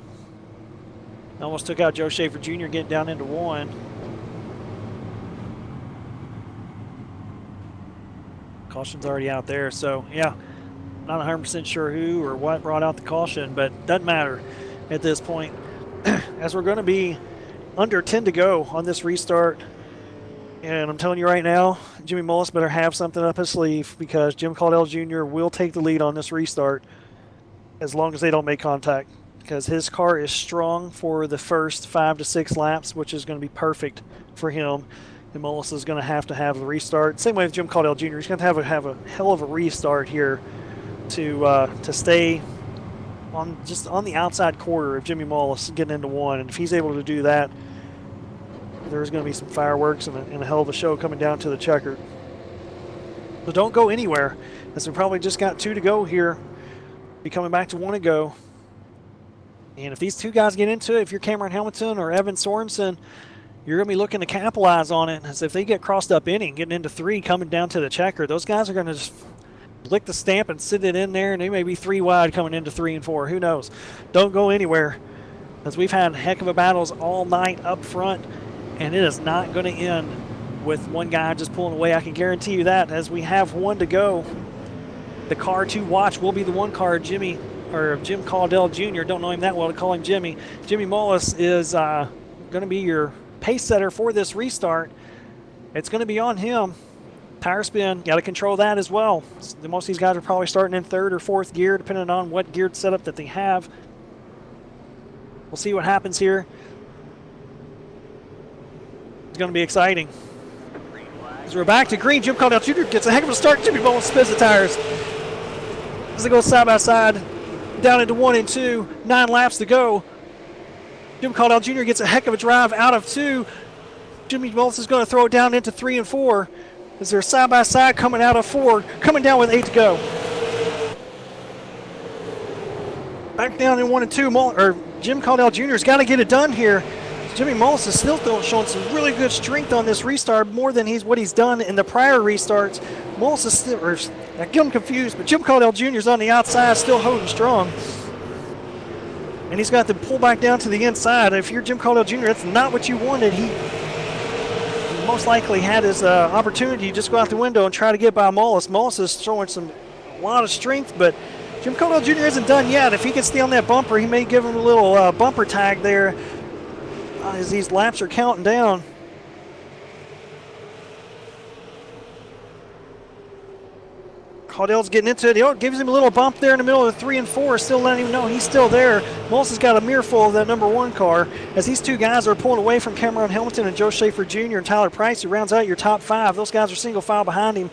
almost took out Joe Schaefer Jr. getting down into one. Caution's already out there, so yeah, not 100% sure who or what brought out the caution, but doesn't matter at this point. As we're going to be under 10 to go on this restart, and I'm telling you right now, Jimmy Mullis better have something up his sleeve, because Jim Caudell Jr. will take the lead on this restart as long as they don't make contact, because his car is strong for the first 5 to 6 laps, which is going to be perfect for him. And Mullis is going to have the restart. Same way with Jim Caudell Jr. He's going to have a hell of a restart here to stay on the outside quarter of Jimmy Mullis getting into one. And if he's able to do that, there's going to be some fireworks and a hell of a show coming down to the checker. So don't go anywhere, as we probably just got 2 to go here. Be coming back to 1 to go. And if these two guys get into it, if you're Cameron Hamilton or Evan Sorensen, you're going to be looking to capitalize on it. As if they get crossed up inning, getting into 3, coming down to the checker, those guys are going to just lick the stamp and sit it in there, and they may be 3 wide coming into 3 and 4. Who knows? Don't go anywhere, as we've had heck of a battles all night up front, and it is not going to end with one guy just pulling away. I can guarantee you that, as we have 1 to go. The car to watch will be the 1 car, Jim Caudell Jr. Don't know him that well to call him Jimmy. Jimmy Mullis is going to be your pace setter for this restart. It's going to be on him. Tire spin, got to control that as well. Most of these guys are probably starting in 3rd or 4th gear, depending on what geared setup that they have. We'll see what happens here. It's going to be exciting. As we're back to green, Jim Caudell Jr. gets a heck of a start. Jimmy Mullis spins the tires as they go side by side down into 1 and 2. 9 laps to go. Jim Caudell Jr. gets a heck of a drive out of 2. Jimmy Mullis is going to throw it down into 3 and 4. As they're side by side coming out of 4, coming down with 8 to go. Back down in 1 and 2. Jim Caudell Jr. has got to get it done here. Jimmy Mullis is still showing some really good strength on this restart, more than what he's done in the prior restarts. Mullis is still, I get him confused, but Jim Caudell Jr. is on the outside, still holding strong. And he's got to pull back down to the inside. If you're Jim Caudell Jr., that's not what you wanted. He most likely had his opportunity to just go out the window and try to get by Mullis. Mullis is showing a lot of strength, but Jim Caudell Jr. isn't done yet. If he can stay on that bumper, he may give him a little bumper tag there as these laps are counting down. Caudell's getting into it. He gives him a little bump there in the middle of the 3 and 4, still letting him know he's still there. Mullis has got a mirror full of that number 1 car, as these 2 guys are pulling away from Cameron Hamilton and Joe Schaefer Jr. and Tyler Price, who rounds out your top 5. Those guys are single file behind him.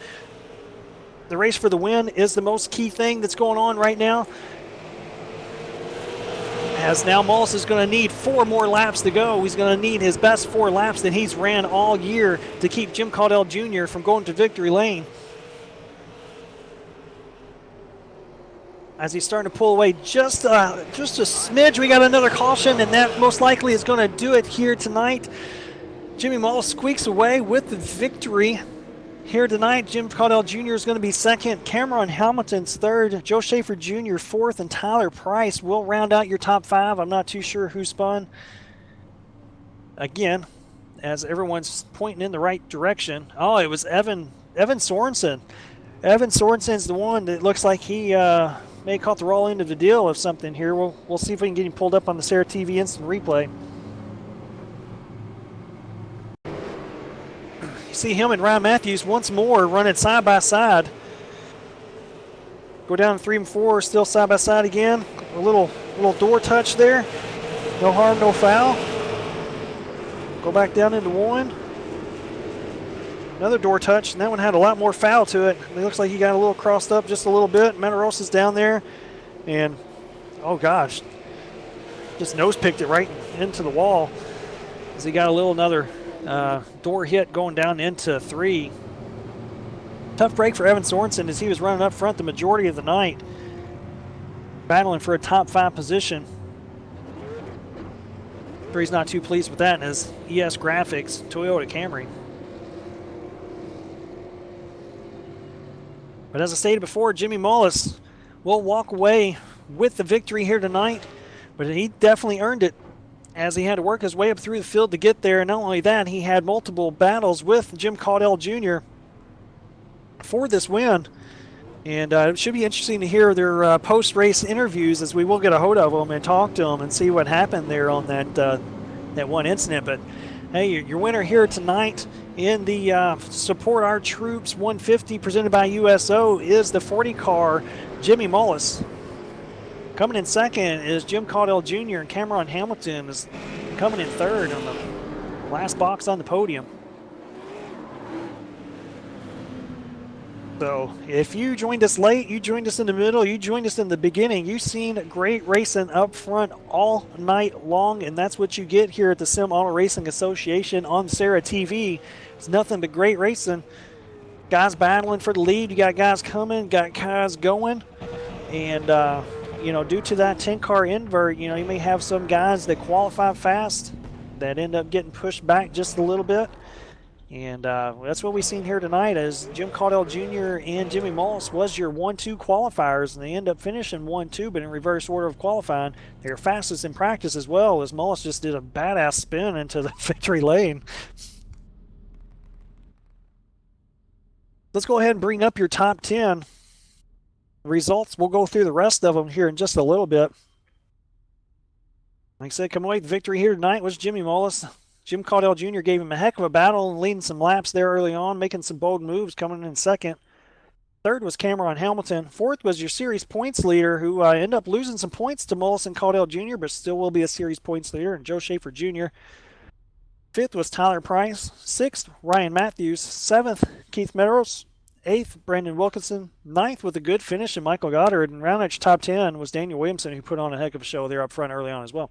The race for the win is the most key thing that's going on right now, as now Mullis is going to need 4 more laps to go. He's going to need his best 4 laps that he's ran all year to keep Jim Caudell Jr. from going to victory lane. As he's starting to pull away just a smidge, we got another caution, and that most likely is going to do it here tonight. Jimmy Mullis squeaks away with the victory here tonight. Jim Caudell Jr. is going to be second. Cameron Hamilton's third. Joe Schaefer Jr. fourth, and Tyler Price will round out your top 5. I'm not too sure who spun. Again, as everyone's pointing in the right direction. Oh, it was Evan Sorensen. Evan Sorensen's the one that looks like he may have caught the raw end of the deal of something here. We'll see if we can get him pulled up on the SARA TV instant replay. You see him and Ryan Matthews once more running side by side. Go down to 3 and 4, still side by side again. A little door touch there. No harm, no foul. Go back down into 1. Another door touch, and that one had a lot more foul to it. It looks like he got a little crossed up just a little bit. Matarosa's down there, and oh gosh, just nose picked it right into the wall as he got another door hit going down into 3. Tough break for Evan Sorensen as he was running up front the majority of the night, battling for a top 5 position. Sure, he's not too pleased with that in his ES Graphics Toyota Camry. But as I stated before, Jimmy Mullis will walk away with the victory here tonight, but he definitely earned it as he had to work his way up through the field to get there. And not only that, he had multiple battles with Jim Caudell Jr. for this win. And it should be interesting to hear their post-race interviews, as we will get a hold of them and talk to them and see what happened there on that one incident. But hey, your winner here tonight in the Support Our Troops 150 presented by USO is the 40 car Jimmy Mullis. Coming in second is Jim Caudell Jr. and Cameron Hamilton is coming in third on the last box on the podium. So if you joined us late, you joined us in the middle, you joined us in the beginning, you've seen great racing up front all night long, and that's what you get here at the Sim Auto Racing Association on SARA TV. It's nothing but great racing. Guys battling for the lead, you got guys coming, got guys going, and due to that 10-car invert, you may have some guys that qualify fast that end up getting pushed back just a little bit. And that's what we've seen here tonight, as Jim Caudell Jr. and Jimmy Mullis was your 1-2 qualifiers, and they end up finishing 1-2, but in reverse order of qualifying. They're fastest in practice as well, as Mullis just did a badass spin into the victory lane. Let's go ahead and bring up your top 10 results. We'll go through the rest of them here in just a little bit. Like I said, coming away with victory here tonight was Jimmy Mullis. Jim Caudell Jr. gave him a heck of a battle and leading some laps there early on, making some bold moves, coming in second. Third was Cameron Hamilton. Fourth was your series points leader, who ended up losing some points to Mullis and Caudell Jr., but still will be a series points leader, and Joe Schaefer Jr. Fifth was Tyler Price. Sixth, Ryan Matthews. Seventh, Keith Medeiros. Eighth, Brandon Wilkinson. Ninth, with a good finish, and Michael Goddard. And round out your top 10 was Daniel Williamson, who put on a heck of a show there up front early on as well.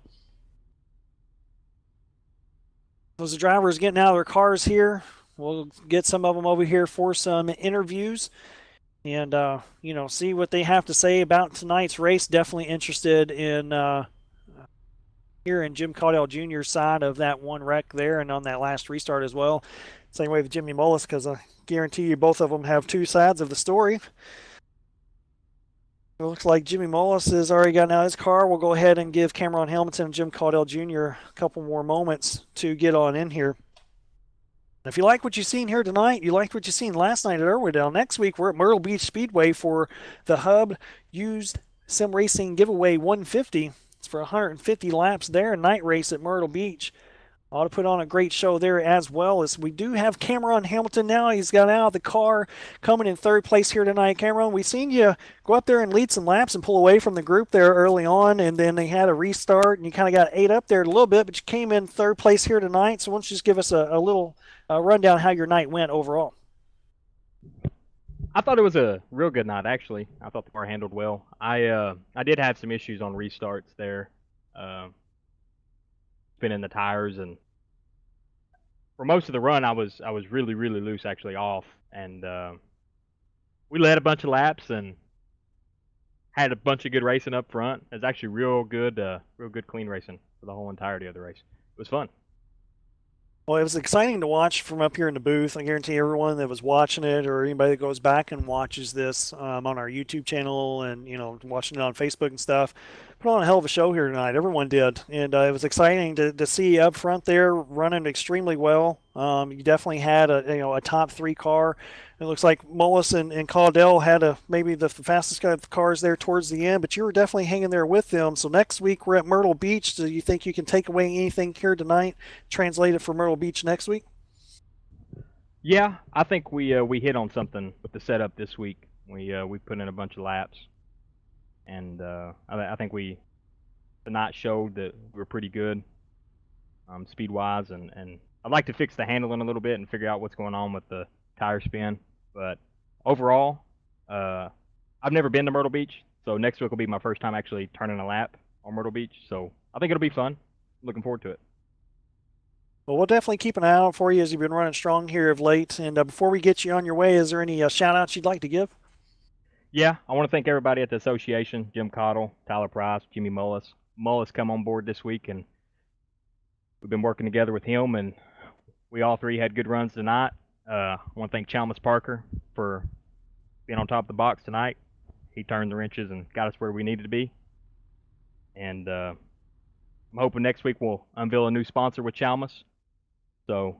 Those are drivers getting out of their cars here. We'll get some of them over here for some interviews and, see what they have to say about tonight's race. Definitely interested in hearing Jim Caudell Jr.'s side of that one wreck there and on that last restart as well. Same way with Jimmy Mullis, because I guarantee you both of them have two sides of the story. It looks like Jimmy Mullis has already gotten out of his car. We'll go ahead and give Cameron Hamilton and Jim Caudell Jr. a couple more moments to get on in here. If you like what you've seen here tonight, you liked what you've seen last night at Irwindale, next week we're at Myrtle Beach Speedway for the Hub Used Sim Racing Giveaway 150. It's for 150 laps there, night race at Myrtle Beach. Ought to put on a great show there as well, as we do have Cameron Hamilton now. He's got out of the car, coming in third place here tonight. Cameron, we've seen you go up there and lead some laps and pull away from the group there early on, and then they had a restart, and you kind of got ate up there a little bit, but you came in third place here tonight. So why don't you just give us a little rundown how your night went overall? I thought it was a real good night, actually. I thought the car handled well. I did have some issues on restarts there. spinning the tires, and for most of the run, I was really loose actually off, and we led a bunch of laps and had a bunch of good racing up front. It was actually real good clean racing for the whole entirety of the race. It was fun. Well, it was exciting to watch from up here in the booth. I guarantee everyone that was watching it or anybody that goes back and watches this on our YouTube channel and, watching it on Facebook and stuff, put on a hell of a show here tonight. Everyone did. And it was exciting to see up front there running extremely well. You definitely had a top three car. It looks like Mullis and Caudell had maybe the fastest cars there towards the end, but you were definitely hanging there with them. So next week we're at Myrtle Beach. Do you think you can take away anything here tonight, translate it for Myrtle Beach next week? Yeah, I think we hit on something with the setup this week. We put in a bunch of laps, and I think we tonight showed that we were pretty good speed wise, and I'd like to fix the handling a little bit and figure out what's going on with the tire spin. But overall, I've never been to Myrtle Beach, so next week will be my first time actually turning a lap on Myrtle Beach. So I think it'll be fun. Looking forward to it. Well, we'll definitely keep an eye out for you as you've been running strong here of late. And before we get you on your way, is there any shout-outs you'd like to give? Yeah, I want to thank everybody at the association, Jim Cottle, Tyler Price, Jimmy Mullis. Mullis come on board this week, and we've been working together with him, and we all three had good runs tonight. I want to thank Chalmers Parker for being on top of the box tonight. He turned the wrenches and got us where we needed to be. And I'm hoping next week we'll unveil a new sponsor with Chalmers. So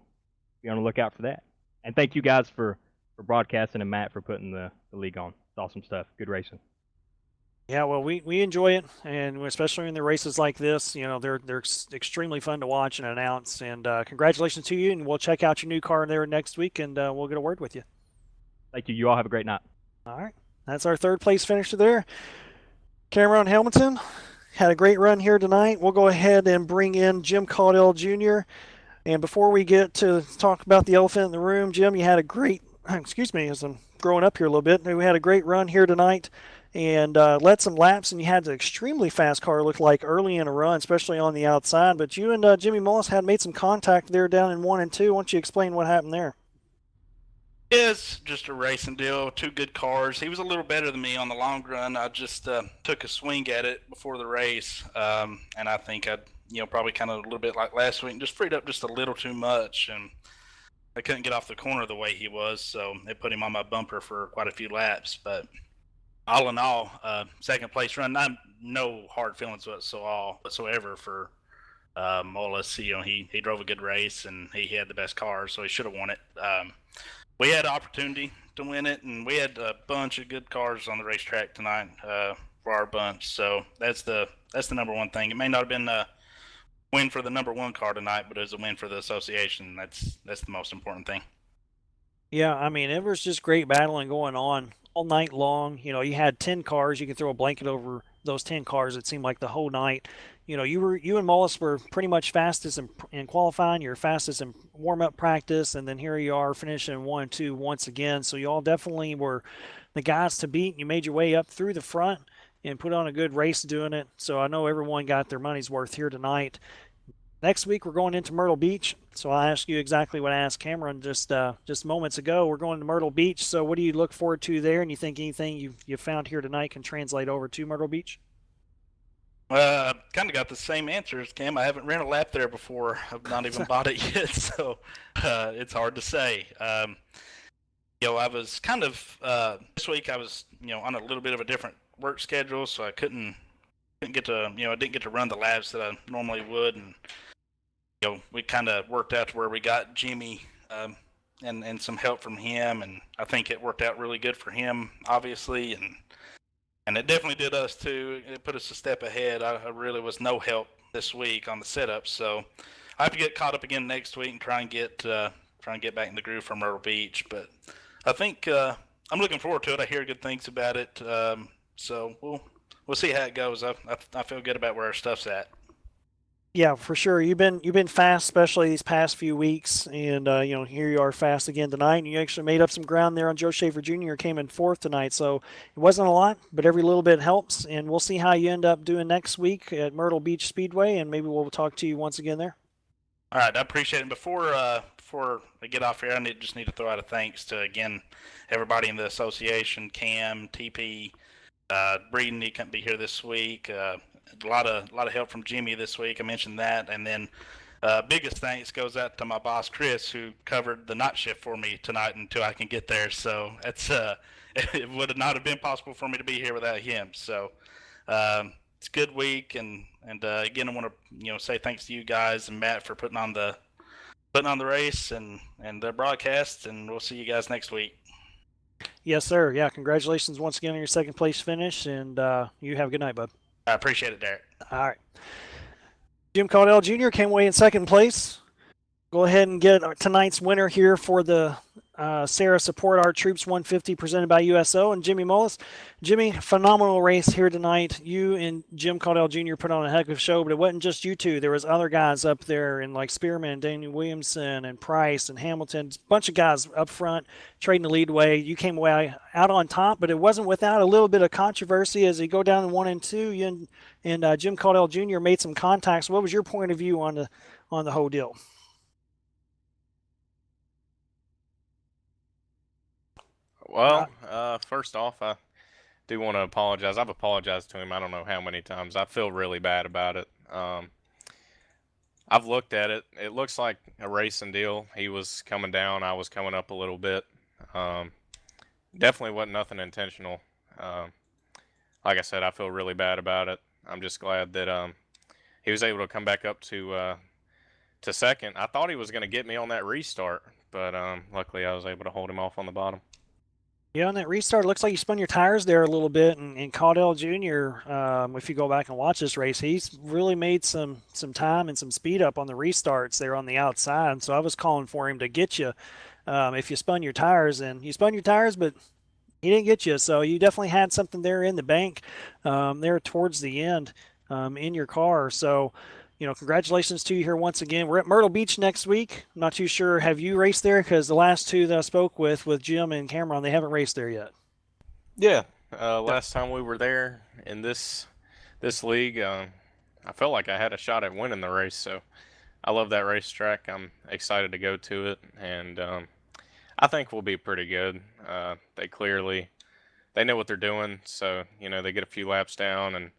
be on the lookout for that. And thank you guys for broadcasting, and Matt for putting the league on. It's awesome stuff. Good racing. Yeah, well, we enjoy it, and especially in the races like this, they're extremely fun to watch and announce. And congratulations to you, and we'll check out your new car there next week, and we'll get a word with you. Thank you. You all have a great night. All right, that's our third place finisher there. Cameron Hamilton had a great run here tonight. We'll go ahead and bring in Jim Caudell Jr. And before we get to talk about the elephant in the room, Jim, you had a great, excuse me, as I'm growing up here a little bit, we had a great run here tonight and led some laps, and you had an extremely fast car look like early in a run, especially on the outside. But you and Jimmy Mullis had made some contact there down in 1 and 2. Why don't you explain what happened there? It's just a racing deal. Two good cars. He was a little better than me on the long run. I just took a swing at it before the race, and I think I'd probably kind of a little bit like last week, just freed up just a little too much, and I couldn't get off the corner the way he was, so it put him on my bumper for quite a few laps. But all in all, second place run. No hard feelings whatsoever for Mullis. He drove a good race, and he had the best car, so he should have won it. We had an opportunity to win it, and we had a bunch of good cars on the racetrack tonight for our bunch. So that's the number one thing. It may not have been a win for the number one car tonight, but it was a win for the association. That's the most important thing. Yeah, I mean, it was just great battling going on all night long. You had 10 cars. You could throw a blanket over those 10 cars. It seemed like the whole night. You and Mullis were pretty much fastest in qualifying. You were fastest in warm-up practice, and then here you are finishing 1 and 2 once again. So you all definitely were the guys to beat. You made your way up through the front and put on a good race doing it. So I know everyone got their money's worth here tonight. Next week, we're going into Myrtle Beach. So I asked you exactly what I asked Cameron just moments ago. We're going to Myrtle Beach. So what do you look forward to there? And you think anything you've found here tonight can translate over to Myrtle Beach? I've kind of got the same answer as Cam. I haven't ran a lap there before. I've not even bought it yet, so it's hard to say. I was kind of this week. I was on a little bit of a different work schedule, so I didn't get to run the laps that I normally would, and we kind of worked out to where we got Jimmy and some help from him, and I think it worked out really good for him, obviously, and it definitely did us too. It put us a step ahead. I really was no help this week on the setup, so I have to get caught up again next week and try and get back in the groove for Myrtle Beach. But I think I'm looking forward to it. I hear good things about it, so we'll see how it goes. I feel good about where our stuff's at. Yeah, for sure. You've been fast, especially these past few weeks, and here you are fast again tonight. And you actually made up some ground there on Joe Schaefer Jr. Came in fourth tonight, so it wasn't a lot, but every little bit helps. And we'll see how you end up doing next week at Myrtle Beach Speedway, and maybe we'll talk to you once again there. All right, I appreciate it. Before I get off here, I just need to throw out a thanks to again everybody in the association, Cam, TP, Breeden. He couldn't be here this week. A lot of help from Jimmy this week. I mentioned that, and then biggest thanks goes out to my boss Chris, who covered the night shift for me tonight until I can get there. So it's it would not have been possible for me to be here without him. So it's a good week, and again I want to say thanks to you guys and Matt for putting on the race and the broadcast, and we'll see you guys next week. Yes, sir. Yeah, congratulations once again on your second place finish, and you have a good night, bud. I appreciate it, Derek. All right. Jim Caudill Jr. came away in second place. Go ahead and get tonight's winner here for the SARA Support Our Troops 150 presented by USO and Jimmy Mullis. Jimmy, phenomenal race here tonight. You and Jim Caudill Jr. put on a heck of a show, but it wasn't just you two. There was other guys up there, and like Spearman, Daniel Williamson, and Price, and Hamilton. A bunch of guys up front trading the lead way. You came away out on top, but it wasn't without a little bit of controversy as you go down in 1 and 2. You and Jim Caudill Jr. made some contacts. What was your point of view on the whole deal? Well, first off, I do want to apologize. I've apologized to him I don't know how many times. I feel really bad about it. I've looked at it. It looks like a racing deal. He was coming down. I was coming up a little bit. Definitely wasn't nothing intentional. Like I said, I feel really bad about it. I'm just glad that he was able to come back up to second. I thought he was going to get me on that restart, but luckily I was able to hold him off on the bottom. Yeah, on that restart, it looks like you spun your tires there a little bit, and Caudill Jr., if you go back and watch this race, he's really made some time and some speed up on the restarts there on the outside. So I was calling for him to get you if you spun your tires, and you spun your tires, but he didn't get you. So you definitely had something there in the bank there towards the end in your car. So, congratulations to you here once again. We're at Myrtle Beach next week. I'm not too sure. Have you raced there? Because the last two that I spoke with Jim and Cameron, they haven't raced there yet. Yeah, last time we were there in this league, I felt like I had a shot at winning the race. So I love that racetrack. I'm excited to go to it, and I think we'll be pretty good. They know what they're doing, so they get a few laps down, and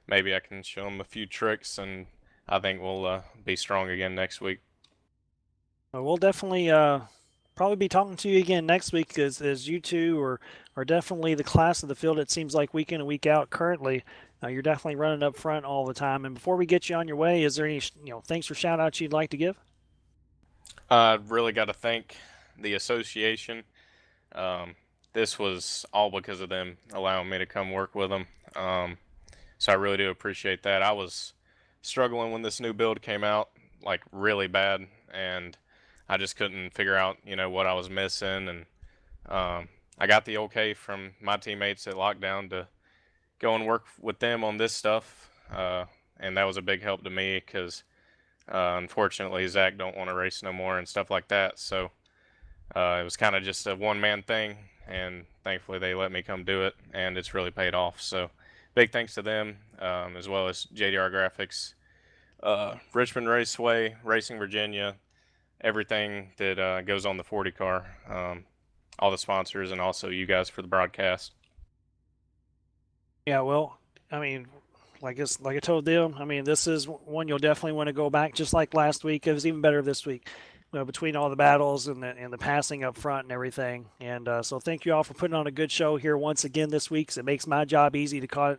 maybe I can show them a few tricks, and I think we'll be strong again next week. We'll definitely probably be talking to you again next week, as you two are definitely the class of the field. It seems like week in and week out currently. You're definitely running up front all the time. And before we get you on your way, is there any thanks or shout outs you'd like to give? I really got to thank the association. This was all because of them allowing me to come work with them. So I really do appreciate that. I was struggling when this new build came out, like really bad, and I just couldn't figure out, what I was missing. And I got the okay from my teammates at Lockdown to go and work with them on this stuff, and that was a big help to me because unfortunately Zach don't want to race no more and stuff like that. So it was kind of just a one-man thing, and thankfully they let me come do it, and it's really paid off. So big thanks to them, as well as JDR Graphics, Richmond Raceway, Racing Virginia, everything that goes on the 40 car, all the sponsors, and also you guys for the broadcast. Yeah, well, I mean, like I told them, I mean, this is one you'll definitely want to go back, just like last week. It was even better this week. Between all the battles and the passing up front and everything. And so thank you all for putting on a good show here once again this week. 'Cause it makes my job easy to call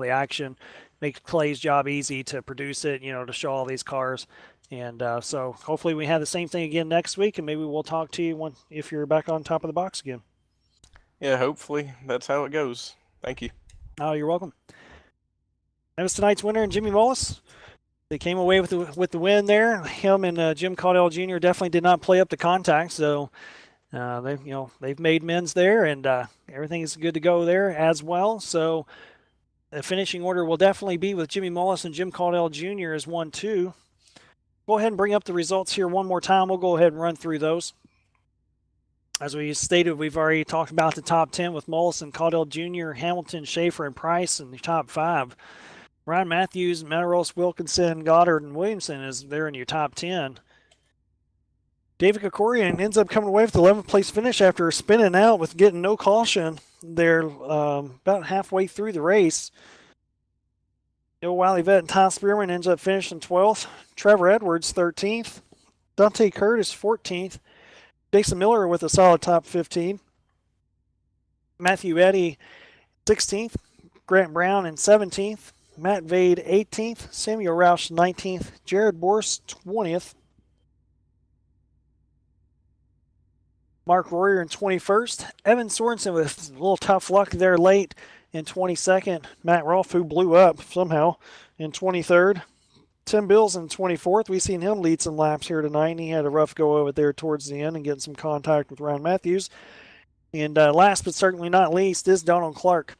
the action, makes Clay's job easy to produce it, to show all these cars. And so hopefully we have the same thing again next week, and maybe we'll talk to you if you're back on top of the box again. Yeah, hopefully that's how it goes. Thank you. Oh, you're welcome. That was tonight's winner, and Jimmy Mullis. They came away with the win there. Him and Jim Caudill Jr. definitely did not play up to contact, so they've made amends there, and everything is good to go there as well. So The finishing order will definitely be with Jimmy Mullis and Jim Caudill Jr. as 1-2. Go ahead and bring up the results here one more time. We'll go ahead and run through those. As we stated, we've already talked about the top 10 with Mullis and Caudill Jr., Hamilton, Schaefer, and Price in the top 5. Ryan Matthews, Metaros, Wilkinson, Goddard, and Williamson is there in your top 10. David Kokorian ends up coming away with the 11th place finish after spinning out with getting no caution there about halfway through the race. Bill Wiley Vet and Ty Spearman ends up finishing 12th. Trevor Edwards, 13th. Dante Curtis, 14th. Jason Miller with a solid top 15. Matthew Eddy, 16th. Grant Brown in 17th. Matt Vade, 18th. Samuel Roush, 19th. Jared Borst, 20th. Mark Royer in 21st. Evan Sorensen with a little tough luck there late in 22nd. Matt Rolfe, who blew up somehow, in 23rd. Tim Bills in 24th. We've seen him lead some laps here tonight, and he had a rough go over there towards the end and getting some contact with Ryan Matthews. And last but certainly not least is Donald Clark.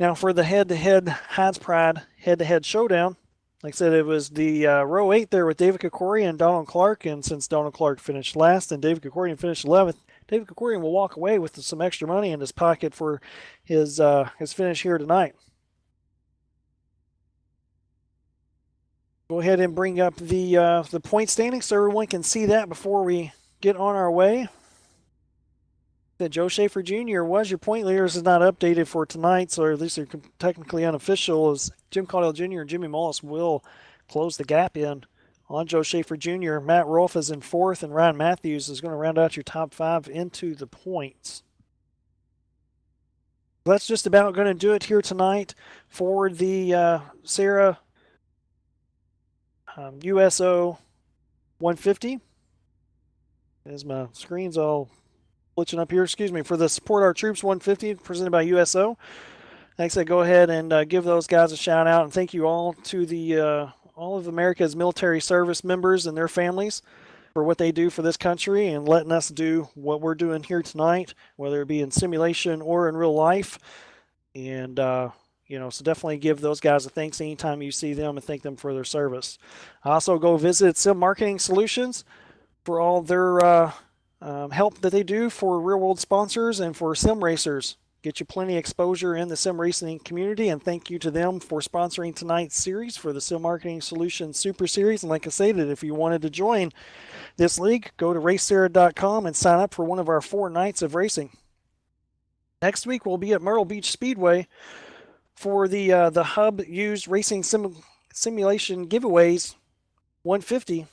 Now for the head-to-head Hides Pride head-to-head showdown, like I said, it was the row 8 there with David Kokorian and Donald Clark, and since Donald Clark finished last and David Kokorian finished 11th, David Kokorian will walk away with some extra money in his pocket for his finish here tonight. Go ahead and bring up the point standings so everyone can see that before we get on our way. That Joe Schaefer Jr. was your point leader. This is not updated for tonight, so at least they're technically unofficial, as Jim Caudill Jr. and Jimmy Mullis will close the gap in on Joe Schaefer Jr. Matt Rolfe is in 4th, and Ryan Matthews is going to round out your top 5 into the points. That's just about going to do it here tonight for the SARA USO 150. As my screen's all glitching up here, excuse me, for the Support Our Troops 150 presented by USO. Like I said, go ahead and give those guys a shout out, and thank you all to the all of America's military service members and their families for what they do for this country and letting us do what we're doing here tonight, whether it be in simulation or in real life. And so definitely give those guys a thanks anytime you see them and thank them for their service. Also, go visit Sim Marketing Solutions for all their help that they do for real-world sponsors and for sim racers. Get you plenty of exposure in the sim racing community, and thank you to them for sponsoring tonight's series for the Sim Marketing Solutions Super Series. And like I said, if you wanted to join this league, go to racesara.com and sign up for one of our 4 nights of racing. Next week, we'll be at Myrtle Beach Speedway for the Hub Used Racing Simulation Giveaways 150.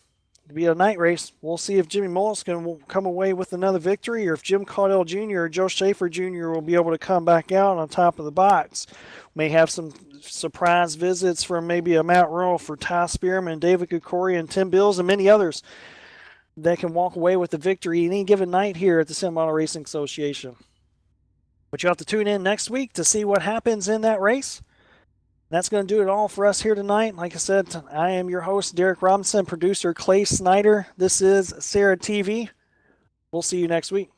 To be a night race. We'll see if Jimmy Mullis can come away with another victory, or if Jim Caudill Jr. or Joe Schaefer Jr. will be able to come back out on top of the box. May have some surprise visits from maybe a Matt Rural for Ty Spearman, David Kokorian, and Tim Bills, and many others that can walk away with the victory any given night here at the Sim Auto Racing Association. But you have to tune in next week to see what happens in that race. That's going to do it all for us here tonight. Like I said, I am your host, Derek Robinson, producer Clay Snyder. This is SARA TV. We'll see you next week.